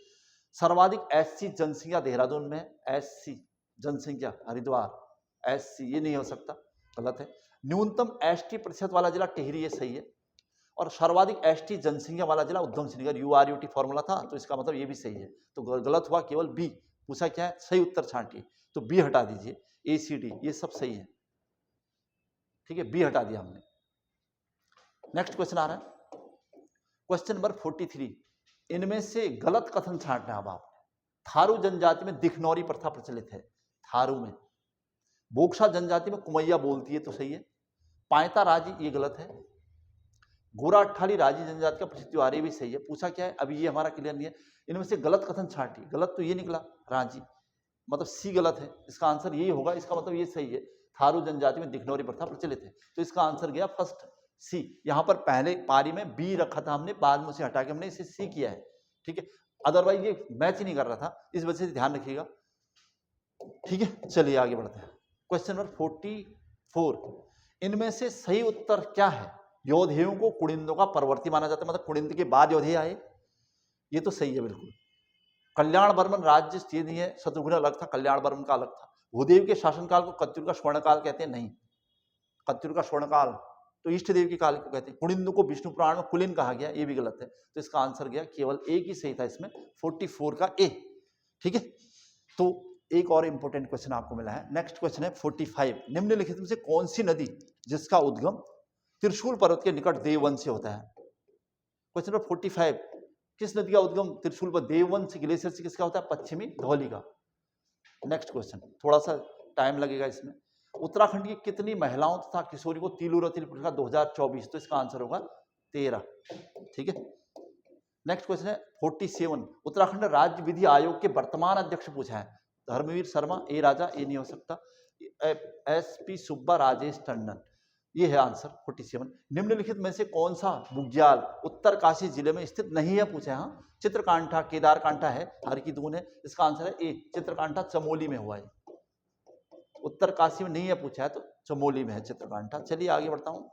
सर्वाधिक एससी जनसंख्या देहरादून में है, एससी जनसंख्या हरिद्वार, एससी ये नहीं हो सकता, गलत है। न्यूनतम एसटी प्रतिशत वाला जिला टिहरी, ये सही है। और सर्वाधिक एसटी जनसंख्या वाला जिला उधम सिंह नगर, URUT फॉर्मूला था, तो इसका मतलब ये भी सही है। तो गलत हुआ केवल बी। पूछा क्या है? सही उत्तर छांटिए, तो बी हटा दीजिए। ACD ये सब सही है। ठीक है, बी हटा दिया हमने। नेक्स्ट क्वेश्चन आ रहा है, क्वेश्चन नंबर 43, इनमें से गलत कथन छांटना। अब आप, थारू जनजाति में दिखनौरी प्रथा प्रचलित है, थारू में। बोक्सा जनजाति में कुमैया बोलती है, तो सही है। पायता राजी, ये गलत है। गोरा अट्ठाली राजी जनजाति का प्रसिद्ध त्योहार, ये भी सही है। पूछा क्या है? अभी ये हमारा क्लियर नहीं है। इनमें से गलत कथन छांटिए। गलत तो ये निकला, राजी, मतलब सी गलत है, इसका आंसर यही होगा। इसका मतलब ये सही है, थारू जनजाति में दिखनौरी प्रथा प्रचलित है, तो इसका आंसर गया फर्स्ट सी। यहां पर पहले पारी में बी रखा था हमने, बाद में उसे हटा के हमने इसे सी किया है। ठीक है, अदरवाइज ये मैच ही नहीं कर रहा था, इस वजह से ध्यान रखिएगा। ठीक है, चलिए आगे बढ़ते हैं। क्वेश्चन नंबर 44, इनमें से सही उत्तर क्या है? योधेयों को कुड़िंदों का परवर्ती माना जाता है, मतलब कुड़िंद के बाद योधेय आए, ये तो सही है बिल्कुल। कल्याण बर्मन राज्य ये नहीं है, शत्रुघ्न अलग था, कल्याण बर्मन का अलग था। भूदेव के शासनकाल को कत्यूर का स्वर्णकाल कहते हैं, नहीं, कत्यूर का स्वर्णकाल तो इष्ट देव के काल को कहते हैं। कुड़िंद को विष्णु पुराण में कुलीन कहा गया, ये भी गलत है, तो इसका आंसर गया केवल एक ही सही था इसमें, 44 का ए। ठीक है, तो एक और इंपॉर्टेंट क्वेश्चन आपको मिला है। नेक्स्ट क्वेश्चन है 45, निम्नलिखित में से कौन सी नदी जिसका उद्गम त्रिशूल पर्वत के निकट देववन से होता है? क्वेश्चन नंबर 45, किस नदी का उद्गम त्रिशूल पर देववन से, ग्लेशियर से किसका होता है? पश्चिमी धौली का। नेक्स्ट क्वेश्चन, थोड़ा सा टाइम लगेगा इसमें। उत्तराखंड की कितनी महिलाओं तथा किशोरी को तीलू रतिल पुरस्कार 2024, तो इसका आंसर होगा 13। ठीक है, नेक्स्ट क्वेश्चन है 47, उत्तराखंड राज्य विधि आयोग के वर्तमान अध्यक्ष पूछा है। धर्मवीर शर्मा, ए राजा, ये नहीं हो सकता। SP सुब्बा राजेश टंडन, ये है आंसर 47। निम्नलिखित में से कौन सा बुग्याल उत्तरकाशी जिले में स्थित नहीं है? पूछा है। हाँ, चित्रकांठा, केदारकांठा है, हर की दून है, इसका आंसर है ए। चित्रकांठा चमोली में हुआ है, उत्तरकाशी में नहीं है पूछा है, तो चमोली में है चित्रकांठा। चलिए आगे बढ़ता हूँ।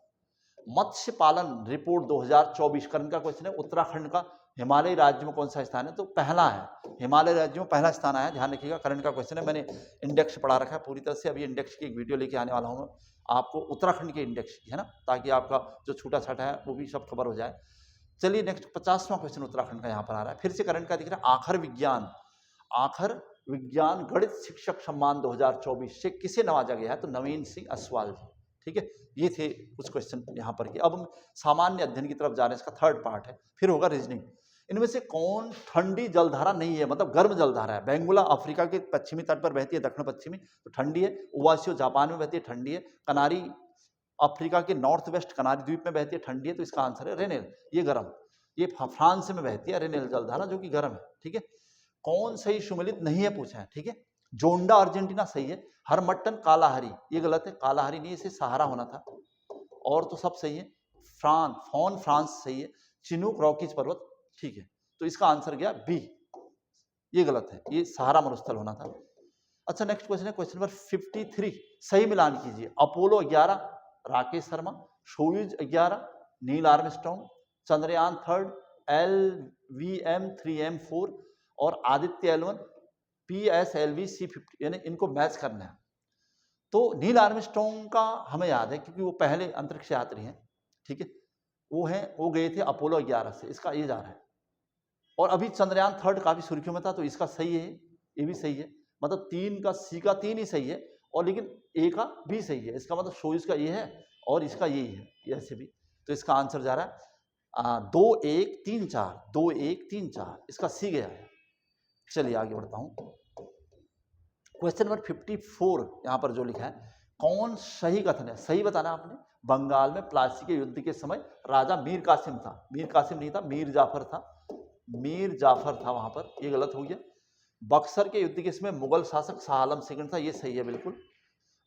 मत्स्य पालन रिपोर्ट 2024 करंट का क्वेश्चन है। उत्तराखंड का हिमालय राज्य में कौन सा स्थान है? तो पहला है, हिमालय राज्य में पहला स्थान आया, ध्यान रखिएगा। करंट का क्वेश्चन है, मैंने इंडेक्स पढ़ा रखा है पूरी तरह से। अभी इंडेक्स की एक वीडियो लेके आने वाला हूँ आपको, उत्तराखंड के इंडेक्स की, है ना, ताकि आपका जो छूटा छाटा है वो भी सब कवर हो जाए। चलिए नेक्स्ट 50वां क्वेश्चन उत्तराखंड का यहाँ पर आ रहा है, फिर से करंट का दिख रहा है। आखर विज्ञान गणित शिक्षक सम्मान 2024 से किसे नवाजा गया है? तो नवीन सिंह असवाल जी। ठीक है, ये थे कुछ क्वेश्चन यहाँ पर के। अब हम सामान्य अध्ययन की तरफ जा रहे हैं, इसका थर्ड पार्ट है, फिर होगा रीजनिंग। इनमें से कौन ठंडी जलधारा नहीं है, मतलब गर्म जलधारा है? बेंगुला अफ्रीका के पश्चिमी तट पर बहती है, दक्षिण पश्चिमी, तो ठंडी है। ओवासियो जापान में बहती है, ठंडी है। कनारी अफ्रीका के नॉर्थ वेस्ट कनारी द्वीप में बहती है, ठंडी है। तो इसका आंसर है रेनेल, ये गर्म। ये फ्रांस में बहती है रेनेल जलधारा, जो कि गर्म है। ठीक है। कौन सही सुमेलित नहीं है पूछा है। ठीक है। जोंडा अर्जेंटीना सही है। हरमट्टन कालाहारी ये गलत है, कालाहारी नहीं, इसे सहारा होना था। और तो सब सही है। फॉन फ्रांस सही है। चिनूक रॉकीज पर्वत ठीक है। तो इसका आंसर गया बी, ये गलत है, ये सहारा मरुस्थल होना था। अच्छा, नेक्स्ट क्वेश्चन है क्वेश्चन नंबर 53। सही मिलान कीजिए। Apollo 11 Rakesh Sharma, Soyuz 11 Neil Armstrong, Chandrayaan 3 LVM 3M4 और आदित्य L1 PSLV C50, यानी इनको मैच करना है। तो नील आर्मस्ट्रॉन्ग का हमें याद है क्योंकि वो पहले अंतरिक्ष यात्री हैं। ठीक है। वो गए थे अपोलो 11 से, इसका ये जा रहा है। और अभी चंद्रयान 3 काफी सुर्खियों में था, तो इसका सही है, ये भी सही है। मतलब 3 का सी का 3 ही सही है, और लेकिन ए का भी सही है। इसका मतलब सोयूज का ये है और इसका ये है, ये ऐसे भी। तो इसका आंसर जा रहा है 2 1 3 4, 2 1 3 4, इसका सी गया है। चलिए आगे बढ़ता हूं। क्वेश्चन नंबर 54 यहां पर जो लिखा है, कौन सही कथन है? सही बताना आपने। बंगाल में प्लासी के युद्ध के समय राजा मीर कासिम था, मीर कासिम नहीं था, मीर जाफर था, मीर जाफर था वहां पर, ये गलत हो गया। बक्सर के युद्ध के समय मुगल शासक शाह आलम सेकंड था, ये सही है बिल्कुल।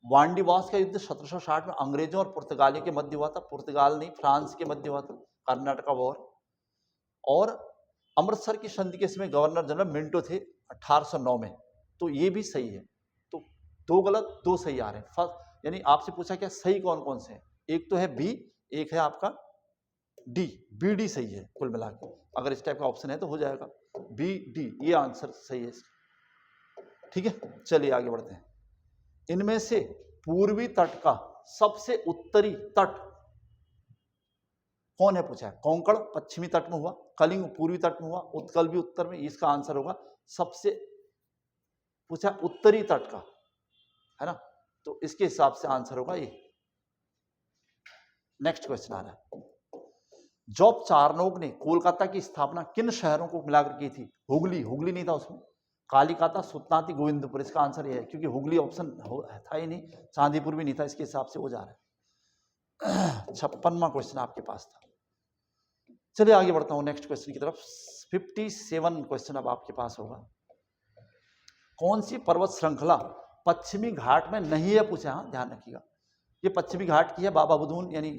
वांडीवास का युद्ध 1760 में अंग्रेजों और पुर्तगालियों के मध्य हुआ था, पुर्तगाल नहीं फ्रांस के मध्य हुआ था, कर्नाटका वॉर। और अमृतसर की संधि के समय गवर्नर जनरल मिंटो थे 1809 में, तो ये भी सही है। तो 2 गलत 2 सही आ रहे हैं। फर्स्ट यानी आपसे पूछा क्या सही कौन कौन से हैं? एक तो है बी, एक है आपका डी, बी डी सही है कुल मिला के। अगर इस टाइप का ऑप्शन है तो हो जाएगा बी डी, ये आंसर सही है। ठीक है। चलिए आगे बढ़ते हैं। इनमें से पूर्वी तट का सबसे उत्तरी तट कौन है पूछा है? कोंकण पश्चिमी तट में हुआ, कलिंग पूर्वी तट में हुआ, उत्कल भी उत्तर में। इसका आंसर होगा सबसे पूछा उत्तरी तट का, है ना? तो इसके हिसाब से आंसर होगा ये। नेक्स्ट क्वेश्चन आ रहा है, जॉब चार्नोक ने कोलकाता की स्थापना किन शहरों को मिलाकर की थी? हुगली, हुगली नहीं था उसमें, कालिकाता, सुत्नाती, गोविंदपुर। इसका आंसर ये है क्योंकि हुगली ऑप्शन था ही नहीं, चांदीपुर भी नहीं था, इसके हिसाब से वो जा रहा है। 56वां क्वेश्चन आपके पास था। चलिए आगे बढ़ता हूं नेक्स्ट क्वेश्चन की तरफ। 57 क्वेश्चन अब आपके पास होगा। कौन सी पर्वत श्रृंखला पश्चिमी घाट में नहीं है पूछा? हाँ ध्यान रखिएगा, ये पश्चिमी घाट की है, बाबा बुदून यानी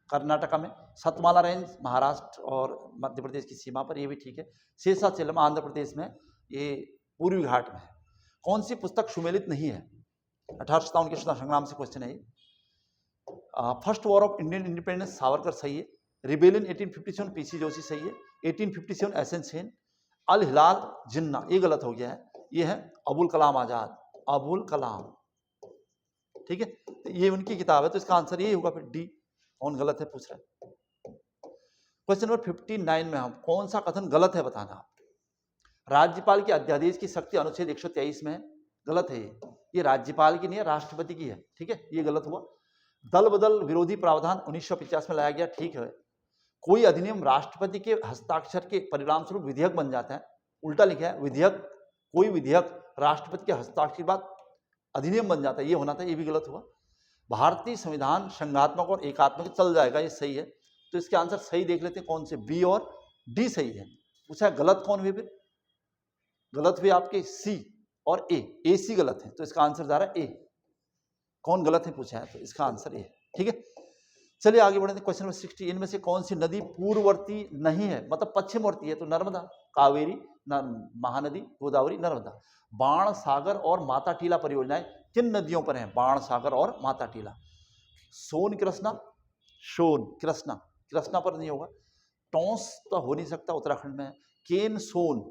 कर्नाटका में, सतमाला रेंज महाराष्ट्र और मध्य प्रदेश की सीमा पर, ये भी ठीक है। शेषाचलम आंध्र प्रदेश में, ये पूर्वी घाट में है। कौन सी पुस्तक सुमेलित नहीं है? 1857 के स्वतंत्रता संग्राम से क्वेश्चन है ये। First war of Indian independence Savarkar सही है। रिबेलियन 1857 पीसी जोशी सही है। 1857 एसएन सेन। अल हिलाल जिन्ना ये गलत हो गया है, ये है अबुल कलाम आजाद, अबुल कलाम। ठीक है, तो ये उनकी किताब है, तो इसका आंसर यही होगा फिर डी। कौन गलत है पूछ रहा है। क्वेश्चन नंबर 59 में हम कौन सा कथन गलत है बताना आप। राज्यपाल के अध्यादेश की शक्ति अनुच्छेद 123 में है, गलत है ये राज्यपाल की नहीं है, राष्ट्रपति की है। ठीक है, ये गलत हुआ। दल बदल विरोधी प्रावधान 1950 में लाया गया, ठीक है। कोई अधिनियम राष्ट्रपति के हस्ताक्षर के परिणाम स्वरूप विधेयक बन जाता है, उल्टा लिखा है विधेयक, कोई विधेयक राष्ट्रपति के हस्ताक्षर के बाद अधिनियम बन जाता है, ये होना था, ये भी गलत हुआ। भारतीय संविधान संघात्मक और एकात्मक चल जाएगा, ये सही है। तो इसके आंसर सही देख लेते हैं कौन से, बी और डी सही है। पूछा गलत कौन हुए फिर? गलत हुए आपके सी और ए सी गलत है, तो इसका आंसर जा रहा है ए। कौन गलत है पूछा है, तो इसका आंसर ए। ठीक है, चलिए आगे बढ़ते हैं। क्वेश्चन नंबर 60, इनमें से कौन सी नदी पूर्ववर्ती नहीं है, मतलब पश्चिमवर्ती है? तो नर्मदा, कावेरी, महानदी, गोदावरी, नर्मदा। बाण सागर और माता टीला परियोजनाएं किन नदियों पर हैं? बाण सागर और माता टीला। सोन कृष्णा, सोन कृष्णा, कृष्णा पर नहीं होगा। टोंस तो हो नहीं सकता, उत्तराखंड में है। केन सोन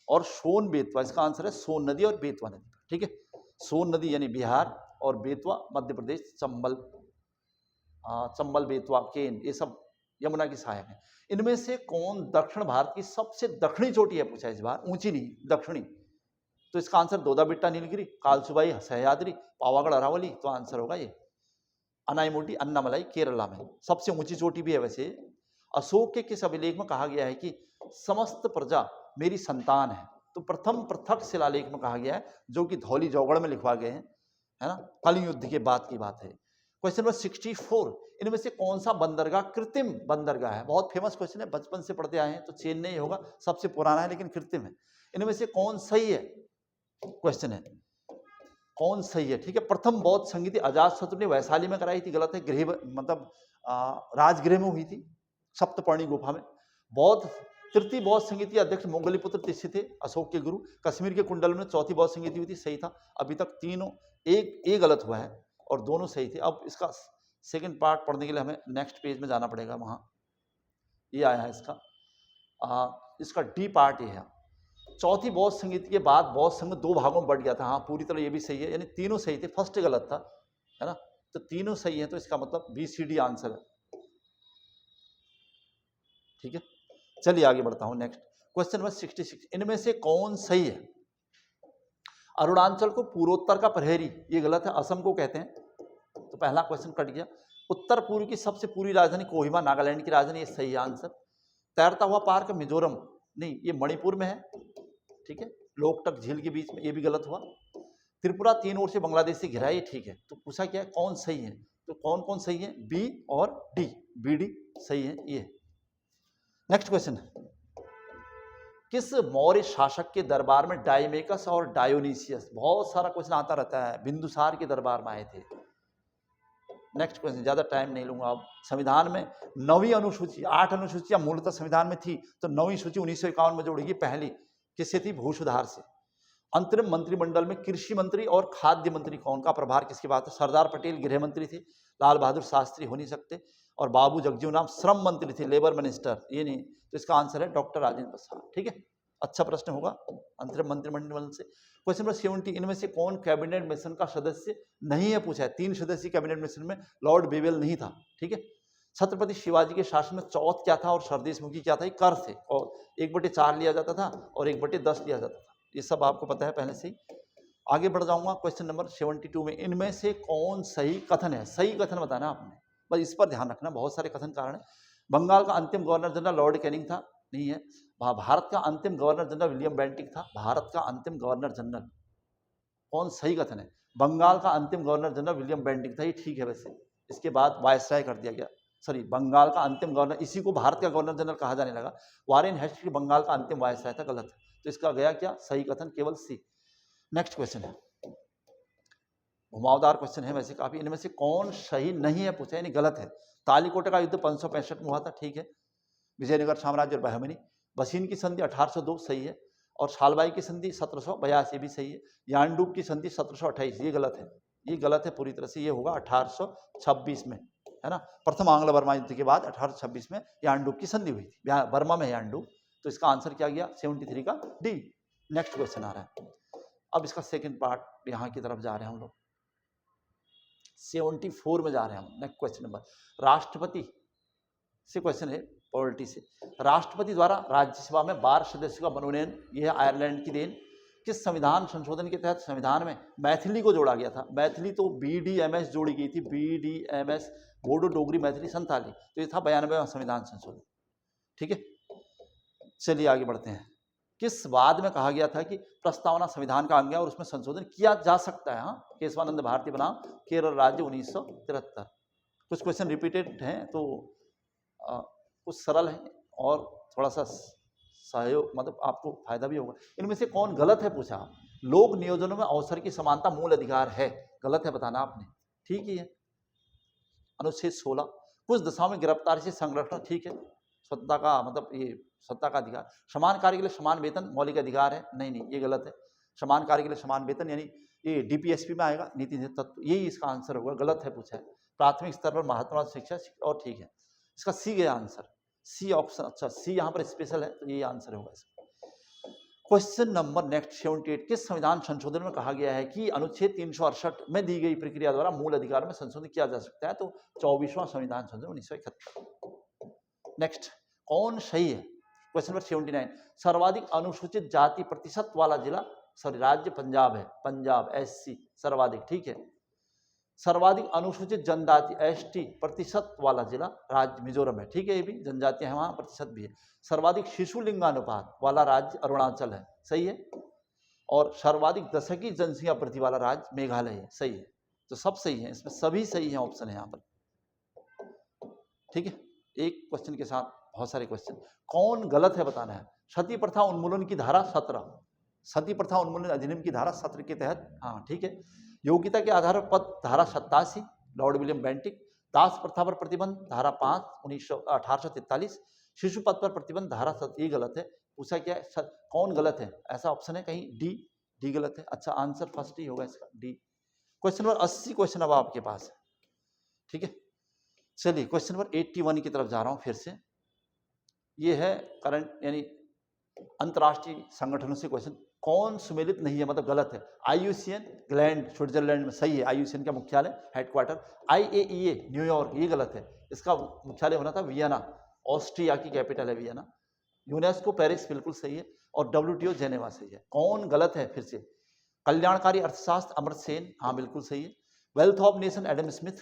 और सोन बेतवा, इसका आंसर है सोन नदी और बेतवा नदी। ठीक है, सोन नदी यानी बिहार और बेतवा मध्य प्रदेश, चंबल, चंबल, बेतवा, केन, ये सब यमुना की सहायक है। इनमें से कौन दक्षिण भारत की सबसे दक्षिणी चोटी है पूछा इस बार, ऊंची नहीं दक्षिणी। तो इसका आंसर दोदाबिट्टा नीलगिरी, कालसुबाई सह्याद्री, पावागढ़ अरावली। तो आंसर होगा ये अनाईमुडी अन्नामलाई केरला में, सबसे ऊंची चोटी भी है। वैसे अशोक के किस अभिलेख में कहा गया है कि समस्त प्रजा मेरी संतान है। तो प्रथम पृथक शिलालेख में कहा गया है, जो कि धौली जौगड़ में लिखवा गए हैं, है ना, कलिंग युद्ध के बाद की बात है। क्वेश्चन नंबर 64, इनमें से कौन सा बंदरगाह कृत्रिम बंदरगाह है? बहुत फेमस क्वेश्चन है, बचपन से पढ़ते आए हैं, तो चेन्नई होगा, सबसे पुराना है लेकिन कृत्रिम है। इनमें से कौन सही है? क्वेश्चन है कौन सही है, ठीक है। प्रथम बौद्ध संगीति अजातशत्रु ने वैशाली में कराई थी, गलत है। गृह मतलब राजगृह में हुई थी, सप्तपर्णी गुफा में। बौद्ध तृतीय बौद्ध संगीति अध्यक्ष मोंगलीपुत्र तिस्सी थे, अशोक के गुरु। कश्मीर के कुंडल में चौथी बौद्ध संगीति हुई थी, सही था। अभी तक तीनों एक गलत हुआ है और दोनों सही थे। अब इसका सेकंड पार्ट पढ़ने के लिए हमें नेक्स्ट पेज में जाना पड़ेगा, वहां ये आया है इसका डी पार्ट ये है। चौथी बौद्ध संगीति के बाद बौद्ध संघ दो भागों में बढ़ गया था। हाँ, पूरी तरह ये भी सही है, यानी तीनों सही थे, फर्स्ट गलत था, है ना। तो तीनों सही है, तो इसका मतलब BCD आंसर है, ठीक है। चलिए आगे बढ़ता हूं। नेक्स्ट क्वेश्चन नंबर 66, इनमें से कौन सही है? अरुणाचल को पूर्वोत्तर का प्रहरी, ये गलत है, असम को कहते हैं। तो पहला क्वेश्चन कट गया। उत्तर पूर्व की सबसे पूर्वी राजधानी कोहिमा, नागालैंड की राजधानी, ये सही आंसर। तैरता हुआ पार्क मिजोरम, नहीं, ये मणिपुर में है, ठीक है, लोकटक झील के बीच में, ये भी गलत हुआ। त्रिपुरा 3 ओर से बांग्लादेश से घिरा है, ये ठीक है। तो पूछा क्या है, कौन सही है? तो कौन कौन सही है? B और D, BD सही है ये। नेक्स्ट क्वेश्चन, किस मौर्य शासक के दरबार में डाइमेकस और डायोनीसियस, बहुत सारा क्वेश्चन आता रहता है, बिंदुसार के दरबार में आए थे। नेक्स्ट क्वेश्चन, ज्यादा टाइम नहीं लूंगा। अब संविधान में 9वीं अनुसूची, 8 अनुसूचियां मूलतः संविधान में थी, तो 9वीं सूची 1951 में जोड़ेगी। पहली किससे थी? भू सुधार से। अंतरिम मंत्रिमंडल में कृषि मंत्री और खाद्य मंत्री कौन का प्रभार किसकी बात है? सरदार पटेल गृह मंत्री थे, लाल बहादुर शास्त्री हो नहीं सकते, और बाबू जगजीवन राम श्रम मंत्री थे, लेबर मिनिस्टर, ये नहीं। तो इसका आंसर है डॉक्टर राजेंद्र प्रसाद, ठीक है। अच्छा प्रश्न होगा अंतरिम मंत्रिमंडल से। क्वेश्चन नंबर 70, इनमें से कौन कैबिनेट मिशन का सदस्य नहीं है? पूछा है। 3 सदस्य कैबिनेट मिशन में लॉर्ड बेवेल नहीं था, ठीक है। छत्रपति शिवाजी के शासन में चौथ क्या था और सरदेशमुखी क्या था? ये कर थे, और 1/4 लिया जाता था और 1/10 लिया जाता था, ये सब आपको पता है पहले से ही। आगे बढ़ जाऊंगा। क्वेश्चन नंबर 72 में, इनमें से कौन सही कथन है? सही कथन बताना आपने, बस इस पर ध्यान रखना, बहुत सारे कथन कारण है। बंगाल का अंतिम गवर्नर जनरल लॉर्ड कैनिंग था, नहीं है। भारत का अंतिम गवर्नर जनरल विलियम बेंटिक था, भारत का अंतिम गवर्नर जनरल। कौन सही कथन है? बंगाल का अंतिम गवर्नर जनरल विलियम बेंटिक था, ये ठीक है। वैसे इसके बाद वायसराय कर दिया गया, सॉरी, बंगाल का अंतिम गवर्नर, इसी को भारत का गवर्नर जनरल कहा जाने लगा। वारेन हेस्टिंग्स बंगाल का अंतिम वायसराय था, गलत है। तो इसका गया क्या? सही कथन केवल सी। नेक्स्ट क्वेश्चन है, घुमावदार क्वेश्चन है वैसे काफी। इनमें से कौन सही नहीं है पूछा, यानी गलत है। तालीकोट का युद्ध 565 में हुआ था, ठीक है। विजयनगर साम्राज्य और बहमनी। बसीन की संधि 1802 सही है, और सालबाई की संधि 1782 भी सही है। यानडूब की संधि 1728, ये गलत है, ये गलत है पूरी तरह से। ये होगा 1826 में, है ना। प्रथम आंग्ल बर्मा युद्ध के बाद 1826 में यानडूब की संधि हुई थी, बर्मा में यानडूब। तो इसका आंसर क्या गया? 73 का डी। नेक्स्ट क्वेश्चन आ रहा है, अब इसका सेकंड पार्ट यहाँ की तरफ जा रहे हैं हम लोग, 74 में जा रहे हैं हम। नेक्स्ट क्वेश्चन नंबर, राष्ट्रपति से क्वेश्चन है, पॉलिटी से। राष्ट्रपति द्वारा राज्यसभा में 12 सदस्यों का मनोनयन, यह है आयरलैंड की देन। किस संविधान संशोधन के तहत संविधान में मैथिली को जोड़ा गया था? मैथिली तो BDMS जोड़ी गई थी, BDMS, बोडो डोगरी मैथिली संथाली। तो ये था 92वां संविधान संशोधन, ठीक है। चलिए आगे बढ़ते हैं। किस वाद में कहा गया था कि प्रस्तावना संविधान का अंग है और उसमें संशोधन किया जा सकता है? हाँ, केशवानंद भारती बनाम केरल राज्य 1973। कुछ क्वेश्चन रिपीटेड हैं, तो कुछ सरल है और थोड़ा सा सहयोग, मतलब आपको फायदा भी होगा। इनमें से कौन गलत है पूछा। लोक नियोजनों में अवसर की समानता मूल अधिकार है, गलत है बताना आपने, ठीक ही है। अनुच्छेद 16, कुछ दशाओं में गिरफ्तारी से संरक्षण, ठीक है। स्वतंत्रता का मतलब ये स्वतंत्रता का अधिकार। समान कार्य के लिए समान वेतन मौलिक अधिकार है, नहीं नहीं, ये गलत है। समान कार्य के लिए समान वेतन यानी ये DPSP में आएगा, नीति तत्व, यही इसका आंसर होगा, गलत है पूछा है। प्राथमिक स्तर पर महत्वपूर्ण शिक्षा, और ठीक है। इसका सी गया आंसर, सी ऑप्शन। अच्छा, सी यहाँ पर स्पेशल है, तो ये आंसर होगा इसका। क्वेश्चन नंबर नेक्स्ट 78, किस संविधान संशोधन में कहा गया है कि अनुच्छेद 368 में दी गई प्रक्रिया द्वारा मूल अधिकार में संशोधन किया जा सकता है? तो 24वां संविधान संशोधन 1971। नेक्स्ट, कौन सही है? क्वेश्चन नंबर 79, सर्वाधिक अनुसूचित जाति प्रतिशत वाला जिला, सॉरी, राज्य पंजाब है, पंजाब SC सर्वाधिक, ठीक है। सर्वाधिक अनुसूचित जनजाति एसटी प्रतिशत वाला जिला राज्य मिजोरम है, ठीक है, ये भी जनजातियां हैं वहाँ, प्रतिशत भी है। सर्वाधिक शिशु लिंगानुपात वाला राज्य अरुणाचल है, सही है। और सर्वाधिक दशकीय जनसंख्या वृद्धि वाला राज्य मेघालय है, सही है। तो सब सही है, इसमें सभी सही है ऑप्शन है यहाँ पर, ठीक है। एक क्वेश्चन के साथ बहुत सारे क्वेश्चन। कौन गलत है बताना है। सती प्रथा उन्मूलन की धारा 17, सती प्रथा उन्मूलन अधिनियम की धारा 17 के तहत, हाँ ठीक है। योग्यता के आधार पर पद धारा 87 लॉर्ड विलियम बेंटिक। दास प्रथा पर प्रतिबंध धारा 5 1843। शिशु पद पर प्रतिबंध धारा 7, ये गलत है। पूछा क्या है, कौन गलत है, ऐसा ऑप्शन है कहीं डी गलत है। अच्छा, आंसर फर्स्ट ही होगा इसका, डी। क्वेश्चन नंबर 80 क्वेश्चन अब आपके पास है, ठीक है। चलिए क्वेश्चन नंबर 81 की तरफ जा रहा हूं फिर से। ये है करंट यानी अंतरराष्ट्रीय संगठनों से क्वेश्चन। कौन सुमेलित नहीं है, मतलब गलत है। आईयूसीएन ग्लैंड स्विट्जरलैंड में, सही है। आईयूसीएन का मुख्यालय हेडक्वार्टर। आईएईए न्यूयॉर्क, ये गलत है, इसका मुख्यालय होना था वियना, ऑस्ट्रिया की कैपिटल है वियना। यूनेस्को पेरिस, बिल्कुल सही है। और डब्ल्यूटीओ जेनेवा, सही है। कौन गलत है फिर से। कल्याणकारी अर्थशास्त्र अमर्त्य सेन, हाँ बिल्कुल सही है। Wealth of nation Adam Smith.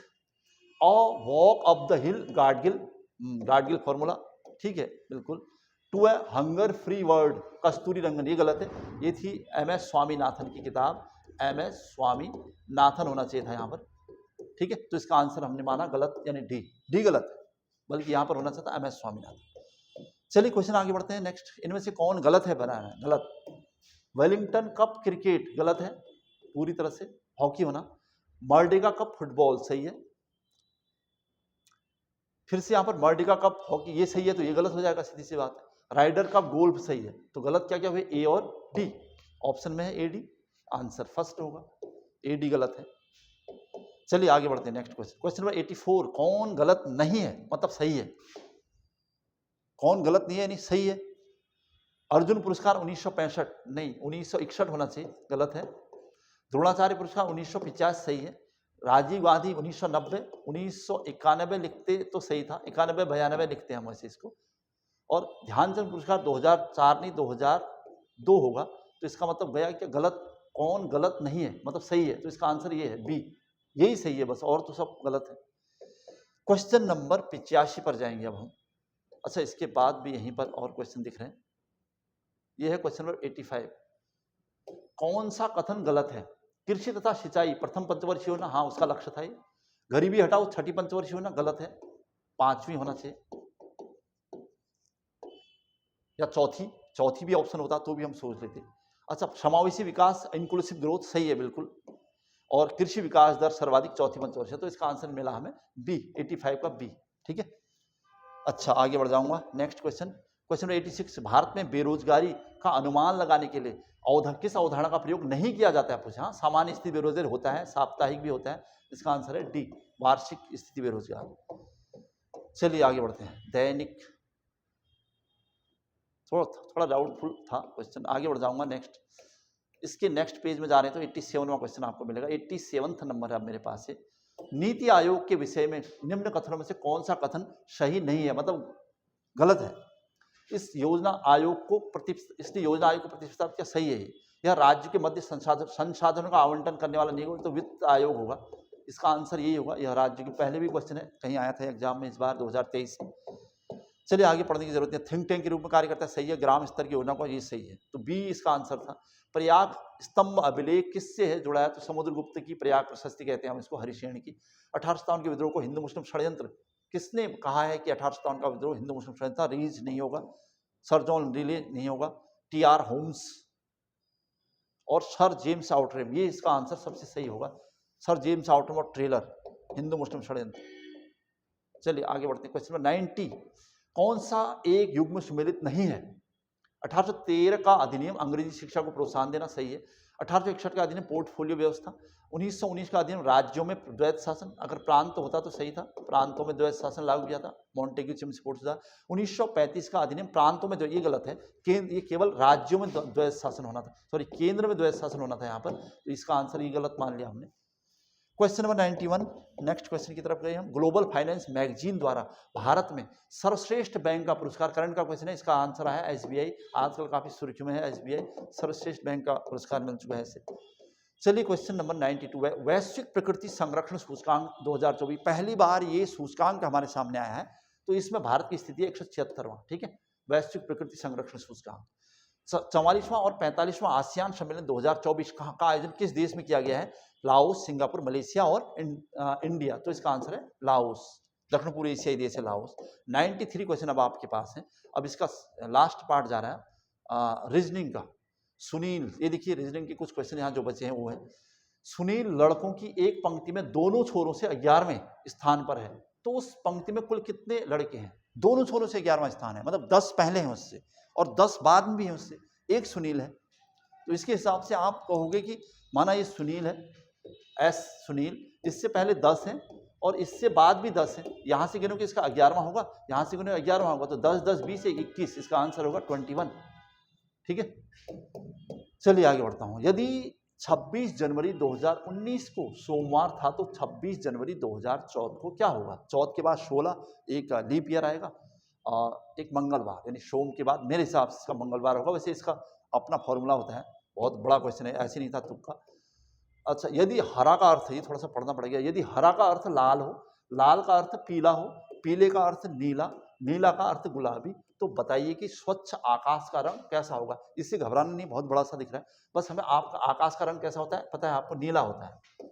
A walk up the hill Gadgil formula, ठीक है बिल्कुल। To a hunger free world Kasturirangan, ये गलत है। ये थी एमएस स्वामीनाथन की किताब, एमएस स्वामीनाथन होना चाहिए था यहाँ पर, ठीक है। तो इसका आंसर हमने माना गलत, यानी डी गलत है, बल्कि यहाँ पर होना चाहिए था एमएस स्वामीनाथन। चलिए क्वेश्चन आगे बढ़ते हैं नेक्स्ट। इनमें से कौन गलत है बनाना है, गलत। वेलिंगटन कप क्रिकेट गलत है पूरी तरह से, हॉकी होना। मर्डेगा कप फुटबॉल, सही है। फिर से यहाँ पर मर्डेगा कप हॉकी, ये सही है, तो ये गलत हो जाएगा, सीधी सी बात है। राइडर कप गोल्फ, सही है। तो गलत क्या क्या हुए, ए और डी। ऑप्शन में है ए डी, आंसर फर्स्ट होगा, ए डी गलत है। चलिए आगे बढ़ते हैं नेक्स्ट क्वेश्चन। क्वेश्चन नंबर 84, कौन गलत नहीं है, मतलब सही है। कौन गलत नहीं है यानी सही है। अर्जुन पुरस्कार 1965, नहीं 1961 होना चाहिए, गलत है। द्रोणाचार्य पुरस्कार 1950, सही है। राजीव गांधी 1990, 1991 लिखते तो सही था, 91-92 लिखते हैं हम वैसे इसको। और ध्यानचंद पुरस्कार 2004 नहीं 2002 होगा। तो इसका मतलब गया कि गलत, कौन गलत नहीं है मतलब सही है, तो इसका आंसर ये है बी, यही सही है बस, और तो सब गलत है। क्वेश्चन नंबर 85 पर जाएंगे अब हम। अच्छा, इसके बाद भी यहीं पर और क्वेश्चन दिख रहे हैं। यह है क्वेश्चन नंबर 85। कौन सा कथन गलत है। कृषि तथा सिंचाई प्रथम पंचवर्षीय होना, हाँ उसका लक्ष्य था ये। गरीबी हटाओ छठी पंचवर्षीय होना, गलत है, 5वीं होना चाहिए, या चौथी भी ऑप्शन होता तो भी हम सोच लेते। अच्छा, समावेशी विकास इंक्लूसिव ग्रोथ, सही है बिल्कुल। और कृषि विकास दर सर्वाधिक चौथी पंचवर्षीय, तो इसका आंसर मिला हमें बी, 85 का बी, ठीक है। अच्छा आगे बढ़ जाऊंगा नेक्स्ट क्वेश्चन। क्वेश्चन 86, भारत में बेरोजगारी का अनुमान लगाने के लिए किस अवधारणा का प्रयोग नहीं किया जाता है, पूछा। सामान्य स्थिति बेरोजगार होता है, साप्ताहिक भी होता है, इसका आंसर है डी, वार्षिक स्थिति बेरोजगार। चलिए आगे बढ़ते हैं। दैनिक, थोड़ा डाउटफुल था क्वेश्चन, आगे बढ़ जाऊंगा नेक्स्ट। इसके नेक्स्ट पेज में जा रहे हैं तो 87वां क्वेश्चन आपको मिलेगा, 87वां नंबर है मेरे पास है। नीति आयोग के विषय में निम्न कथनों में से कौन सा कथन सही नहीं है, मतलब गलत है। इस योजना आयोग को प्रतिष्ठापित क्या सही है। यह राज्य के मध्य संसाधनों का आवंटन करने वाला नहीं होगा, तो वित्त आयोग होगा, इसका आंसर यही होगा। यह राज्य के, पहले भी क्वेश्चन है, कहीं आया था एग्जाम में इस बार 2023 में। चलिए आगे पढ़ने की जरूरत है। थिंक टैंक के रूप में कार्य करता है, सही है। ग्राम स्तर की योजना को, ये सही है, तो बी इसका आंसर था। प्रयाग स्तंभ अभिलेख किससे है जुड़ा है, तो समुद्रगुप्त की प्रयाग प्रशस्ति कहते हैं हम इसको, हरिशेन की। 1857 के विद्रोह को हिंदू मुस्लिम षड्यंत्र, किसने कहा है कि 1857 का विद्रोह हिंदू मुस्लिम षड्यंत्र था। रीज नहीं होगा, सर जॉन रिले नहीं होगा, टी.आर. होम्स और सर जेम्स आउटरेम, ये इसका आंसर सबसे सही होगा। सर जेम्स आउटरेम और ट्रेलर, हिंदू मुस्लिम षड्यंत्र। चलिए आगे बढ़ते हैं। क्वेश्चन नंबर 90, कौन सा एक युग्म सुमेलित नहीं है। 1813 का अधिनियम अंग्रेजी शिक्षा को प्रोत्साहन देना, सही है। 1861 का अधिनियम पोर्टफोलियो व्यवस्था। 1919 का अधिनियम राज्यों में द्वैत शासन, अगर प्रांत होता तो सही था, प्रांतों में द्वैत शासन लागू किया था, मॉन्टेग्यू चिम्स-फोर्ड सुधार। 1935 का अधिनियम प्रांतों में, ये गलत है, केंद्र, ये केवल राज्यों में द्वैत शासन होना था, सॉरी केंद्र में द्वैत शासन होना था यहाँ पर, तो इसका आंसर ये गलत मान लिया हमने। क्वेश्चन नंबर 91, नेक्स्ट क्वेश्चन की तरफ गए हम। ग्लोबल फाइनेंस मैगजीन द्वारा भारत में सर्वश्रेष्ठ बैंक का पुरस्कार, करंट का क्वेश्चन है, इसका आंसर है एसबीआई। आजकल काफी सुर्खियों में है एसबीआई, सर्वश्रेष्ठ बैंक का पुरस्कार मिल चुका है इसे। चलिए क्वेश्चन नंबर 92 है, वैश्विक प्रकृति संरक्षण सूचकांक 2024। पहली बार ये सूचकांक हमारे सामने आया है, तो इसमें भारत की स्थिति है 176वां। ठीक है, वैश्विक प्रकृति संरक्षण सूचकांक। 44वां और 45वां आसियान सम्मेलन 2024 का आयोजन किस देश में किया गया है? लाओस, सिंगापुर, मलेशिया और इंडिया। तो इसका आंसर है लाओस, दक्षिण पूर्व एशियाई देश है लाओस। 93 क्वेश्चन अब आपके पास है। अब इसका लास्ट पार्ट जा रहा है रीजनिंग का। सुनील, ये देखिए रीजनिंग के कुछ क्वेश्चन यहाँ जो बचे हैं वो है, सुनील लड़कों की एक पंक्ति में दोनों छोरों से 11वें स्थान पर है, तो उस पंक्ति में कुल कितने लड़के हैं? दोनों छोरों से 11वां स्थान है, मतलब 10 पहले हैं उससे और 10 बाद में भी हैं उससे, एक सुनील है। तो इसके हिसाब से आप कहोगे कि माना ये सुनील है, एस सुनील, इससे पहले 10 हैं और इससे बाद भी 10 है, यहाँ से गिनोगे इसका 11वां होगा, यहाँ से गिनोगे 11वां होगा, तो 10 10 20 21, इसका आंसर होगा 21। ठीक है, चलिए आगे बढ़ता हूं। यदि 26 जनवरी 2019 को सोमवार था तो 26 जनवरी 2014 को क्या होगा? 14 के बाद 16, एक लीप ईयर आएगा और एक मंगलवार, यानी सोम के बाद मेरे हिसाब से इसका मंगलवार होगा। वैसे इसका अपना फॉर्मूला होता है, बहुत बड़ा क्वेश्चन है, ऐसे नहीं था तुक्का। अच्छा, यदि हरा का अर्थ, ये थोड़ा सा पढ़ना पड़ेगा, यदि हरा का अर्थ लाल हो, लाल का अर्थ पीला हो, पीले का अर्थ नीला, नीला का अर्थ गुलाबी, तो बताइए कि स्वच्छ आकाश का रंग कैसा होगा? इससे घबराना नहीं, बहुत बड़ा सा दिख रहा है, बस हमें आपका आकाश का रंग कैसा होता है पता है आपको? नीला होता है।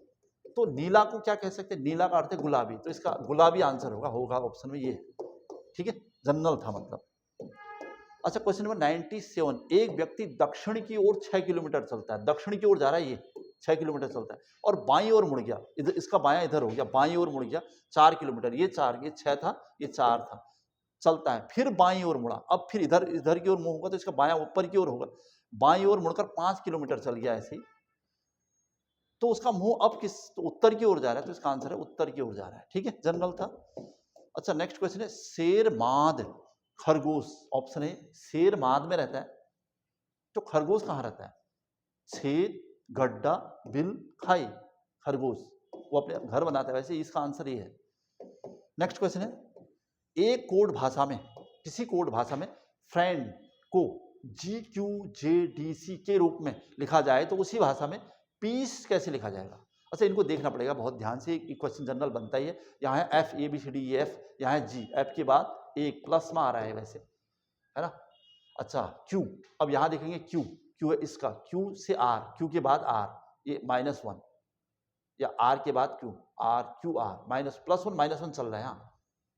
तो नीला को क्या कह सकते हैं? नीला का अर्थ है गुलाबी, तो इसका गुलाबी आंसर होगा ऑप्शन में ये। ठीक है, जनरल था मतलब। अच्छा, क्वेश्चन नंबर 97, एक व्यक्ति दक्षिण की ओर 6 किलोमीटर चलता है, दक्षिण की ओर जा रहा है, ये 6 किलोमीटर चलता है और बाईं ओर मुड़ गया, इधर इसका बायां इधर हो गया, बाईं ओर मुड़ गया 4 किलोमीटर, ये 6 था, ये 4 था, चलता है, फिर बाईं ओर मुड़ा, अब फिर इधर की ओर मुंह होगा तो इसका बायां ऊपर की ओर होगा, बाईं ओर मुड़कर 5 किलोमीटर चल गया ऐसे ही, तो उसका मुंह अब किस, तो उत्तर की ओर जा रहा है, तो इसका आंसर है उत्तर की ओर जा रहा है। ठीक है, जनरल था। अच्छा, नेक्स्ट क्वेश्चन है, शेरमाद खरगोश, ऑप्शन है शेरमाद में रहता है, तो खरगोश कहाँ रहता है? छेद, गड्ढा, बिल, खाई, खरगोश वो अपने घर बनाता है, वैसे इसका आंसर ये है। नेक्स्ट क्वेश्चन है, एक कोड भाषा में, किसी कोड भाषा में फ्रेंड को GQJDC के रूप में लिखा जाए तो उसी भाषा में पीस कैसे लिखा जाएगा? अच्छा, इनको देखना पड़ेगा बहुत ध्यान से, एक क्वेश्चन जनरल बनता ही है। यहाँ है F ABCDEF, यहाँ है G, F के बाद एक प्लस में आ रहा है वैसे, है ना। अच्छा, Q, अब यहाँ देखेंगे Q है इसका, Q से R, Q के बाद R, ये -1, या R के बाद Q, QR, +1 -1 चल रहा है, यहाँ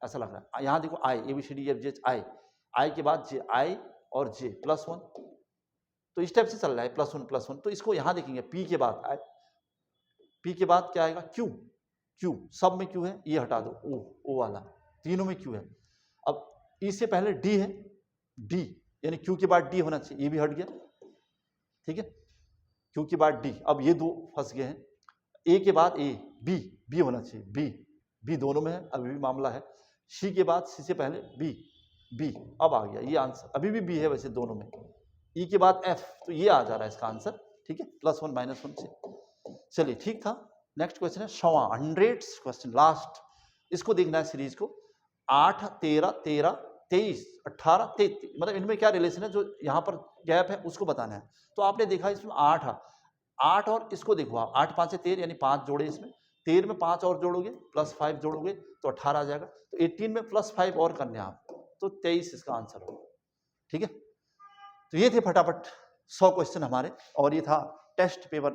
ऐसा लग रहा है। यहाँ देखो I ABCDEFG I के बाद J, I और J +1, तो इस टाइप से चल रहा है +1 तो इसको यहाँ देखेंगे P के बाद I, P के बाद क्या आएगा? Q, सब में Q है, ये हटा दो, O वाला, तीनों में Q है। अब E से पहले D है, D यानी Q के बाद D होना चाहिए, ये भी हट गया। ठीक है, Q के बाद D, अब ये दो फंस गए हैं। A के बाद A, B होना चाहिए, B दोनों में है, अभी भी मामला है। C के बाद C से पहले B, अब आ गया ये आंसर, अभी भी B है वैसे दोनों में। E के बाद F, तो ये आ जा रहा है इसका आंसर। ठीक है, +1 -1 से, चलिए ठीक था। नेक्स्ट क्वेश्चन है 100th क्वेश्चन, लास्ट, इसको देखना है सीरीज को। 8, 13, 13, 23, 18, 33, मतलब इनमें क्या रिलेशन है, जो यहाँ पर गैप है उसको बताना है। तो आपने देखा इसमें 8 और इसको देखो आप, 8 5 से 13 यानी 5 जोड़े इसमें, 13 में 5 और जोड़ोगे +5 जोड़ोगे तो 18 आ जाएगा, तो 18 में +5 और करने आप, तो 23 इसका आंसर होगा। ठीक है, तो ये थे फटाफट 100 क्वेश्चन हमारे, और ये था टेस्ट पेपर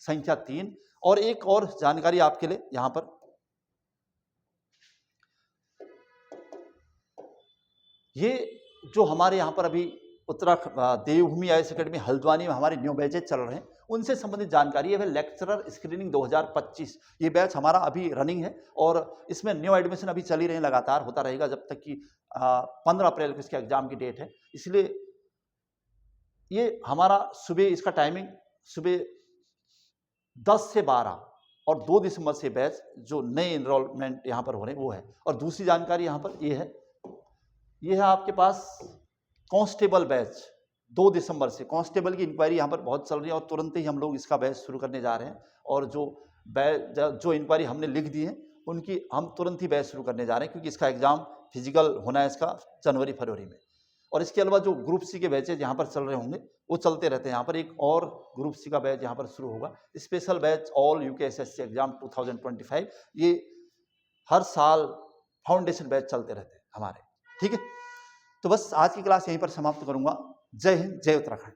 संख्या 3। और एक और जानकारी आपके लिए यहां पर, ये जो हमारे यहाँ पर अभी उत्तराखंड देवभूमि आईएएस एकेडमी हल्द्वानी में हमारे न्यू बैचेज चल रहे हैं, उनसे संबंधित जानकारी है। लेक्चरर स्क्रीनिंग 2025, ये बैच हमारा अभी रनिंग है और इसमें न्यू एडमिशन अभी चल ही रहे हैं, लगातार होता रहेगा जब तक कि 15 अप्रैल को इसके एग्जाम की डेट है। इसलिए ये हमारा सुबह, इसका टाइमिंग सुबह 10 से 12 और 2 दिसंबर से बैच जो नए इनरोलमेंट यहाँ पर हो रहे हैं वो है। और दूसरी जानकारी यहाँ पर ये है आपके पास कांस्टेबल बैच 2 दिसंबर से, कांस्टेबल की इंक्वायरी यहाँ पर बहुत चल रही है और तुरंत ही हम लोग इसका बैच शुरू करने जा रहे हैं। और जो इंक्वायरी हमने लिख दी है उनकी हम तुरंत ही बैच शुरू करने जा रहे हैं, क्योंकि इसका एग्जाम फिजिकल होना है इसका जनवरी फरवरी में। और इसके अलावा जो ग्रुप सी के बैचेज यहाँ पर चल रहे होंगे वो चलते रहते हैं। यहाँ पर एक और ग्रुप सी का बैच यहाँ पर शुरू होगा, special batch all UKSSC exam 2025। ये हर साल फाउंडेशन बैच चलते रहते हैं हमारे, ठीक है। तो बस आज की क्लास यहीं पर समाप्त करूंगा। जय हिंद, जय उत्तराखंड।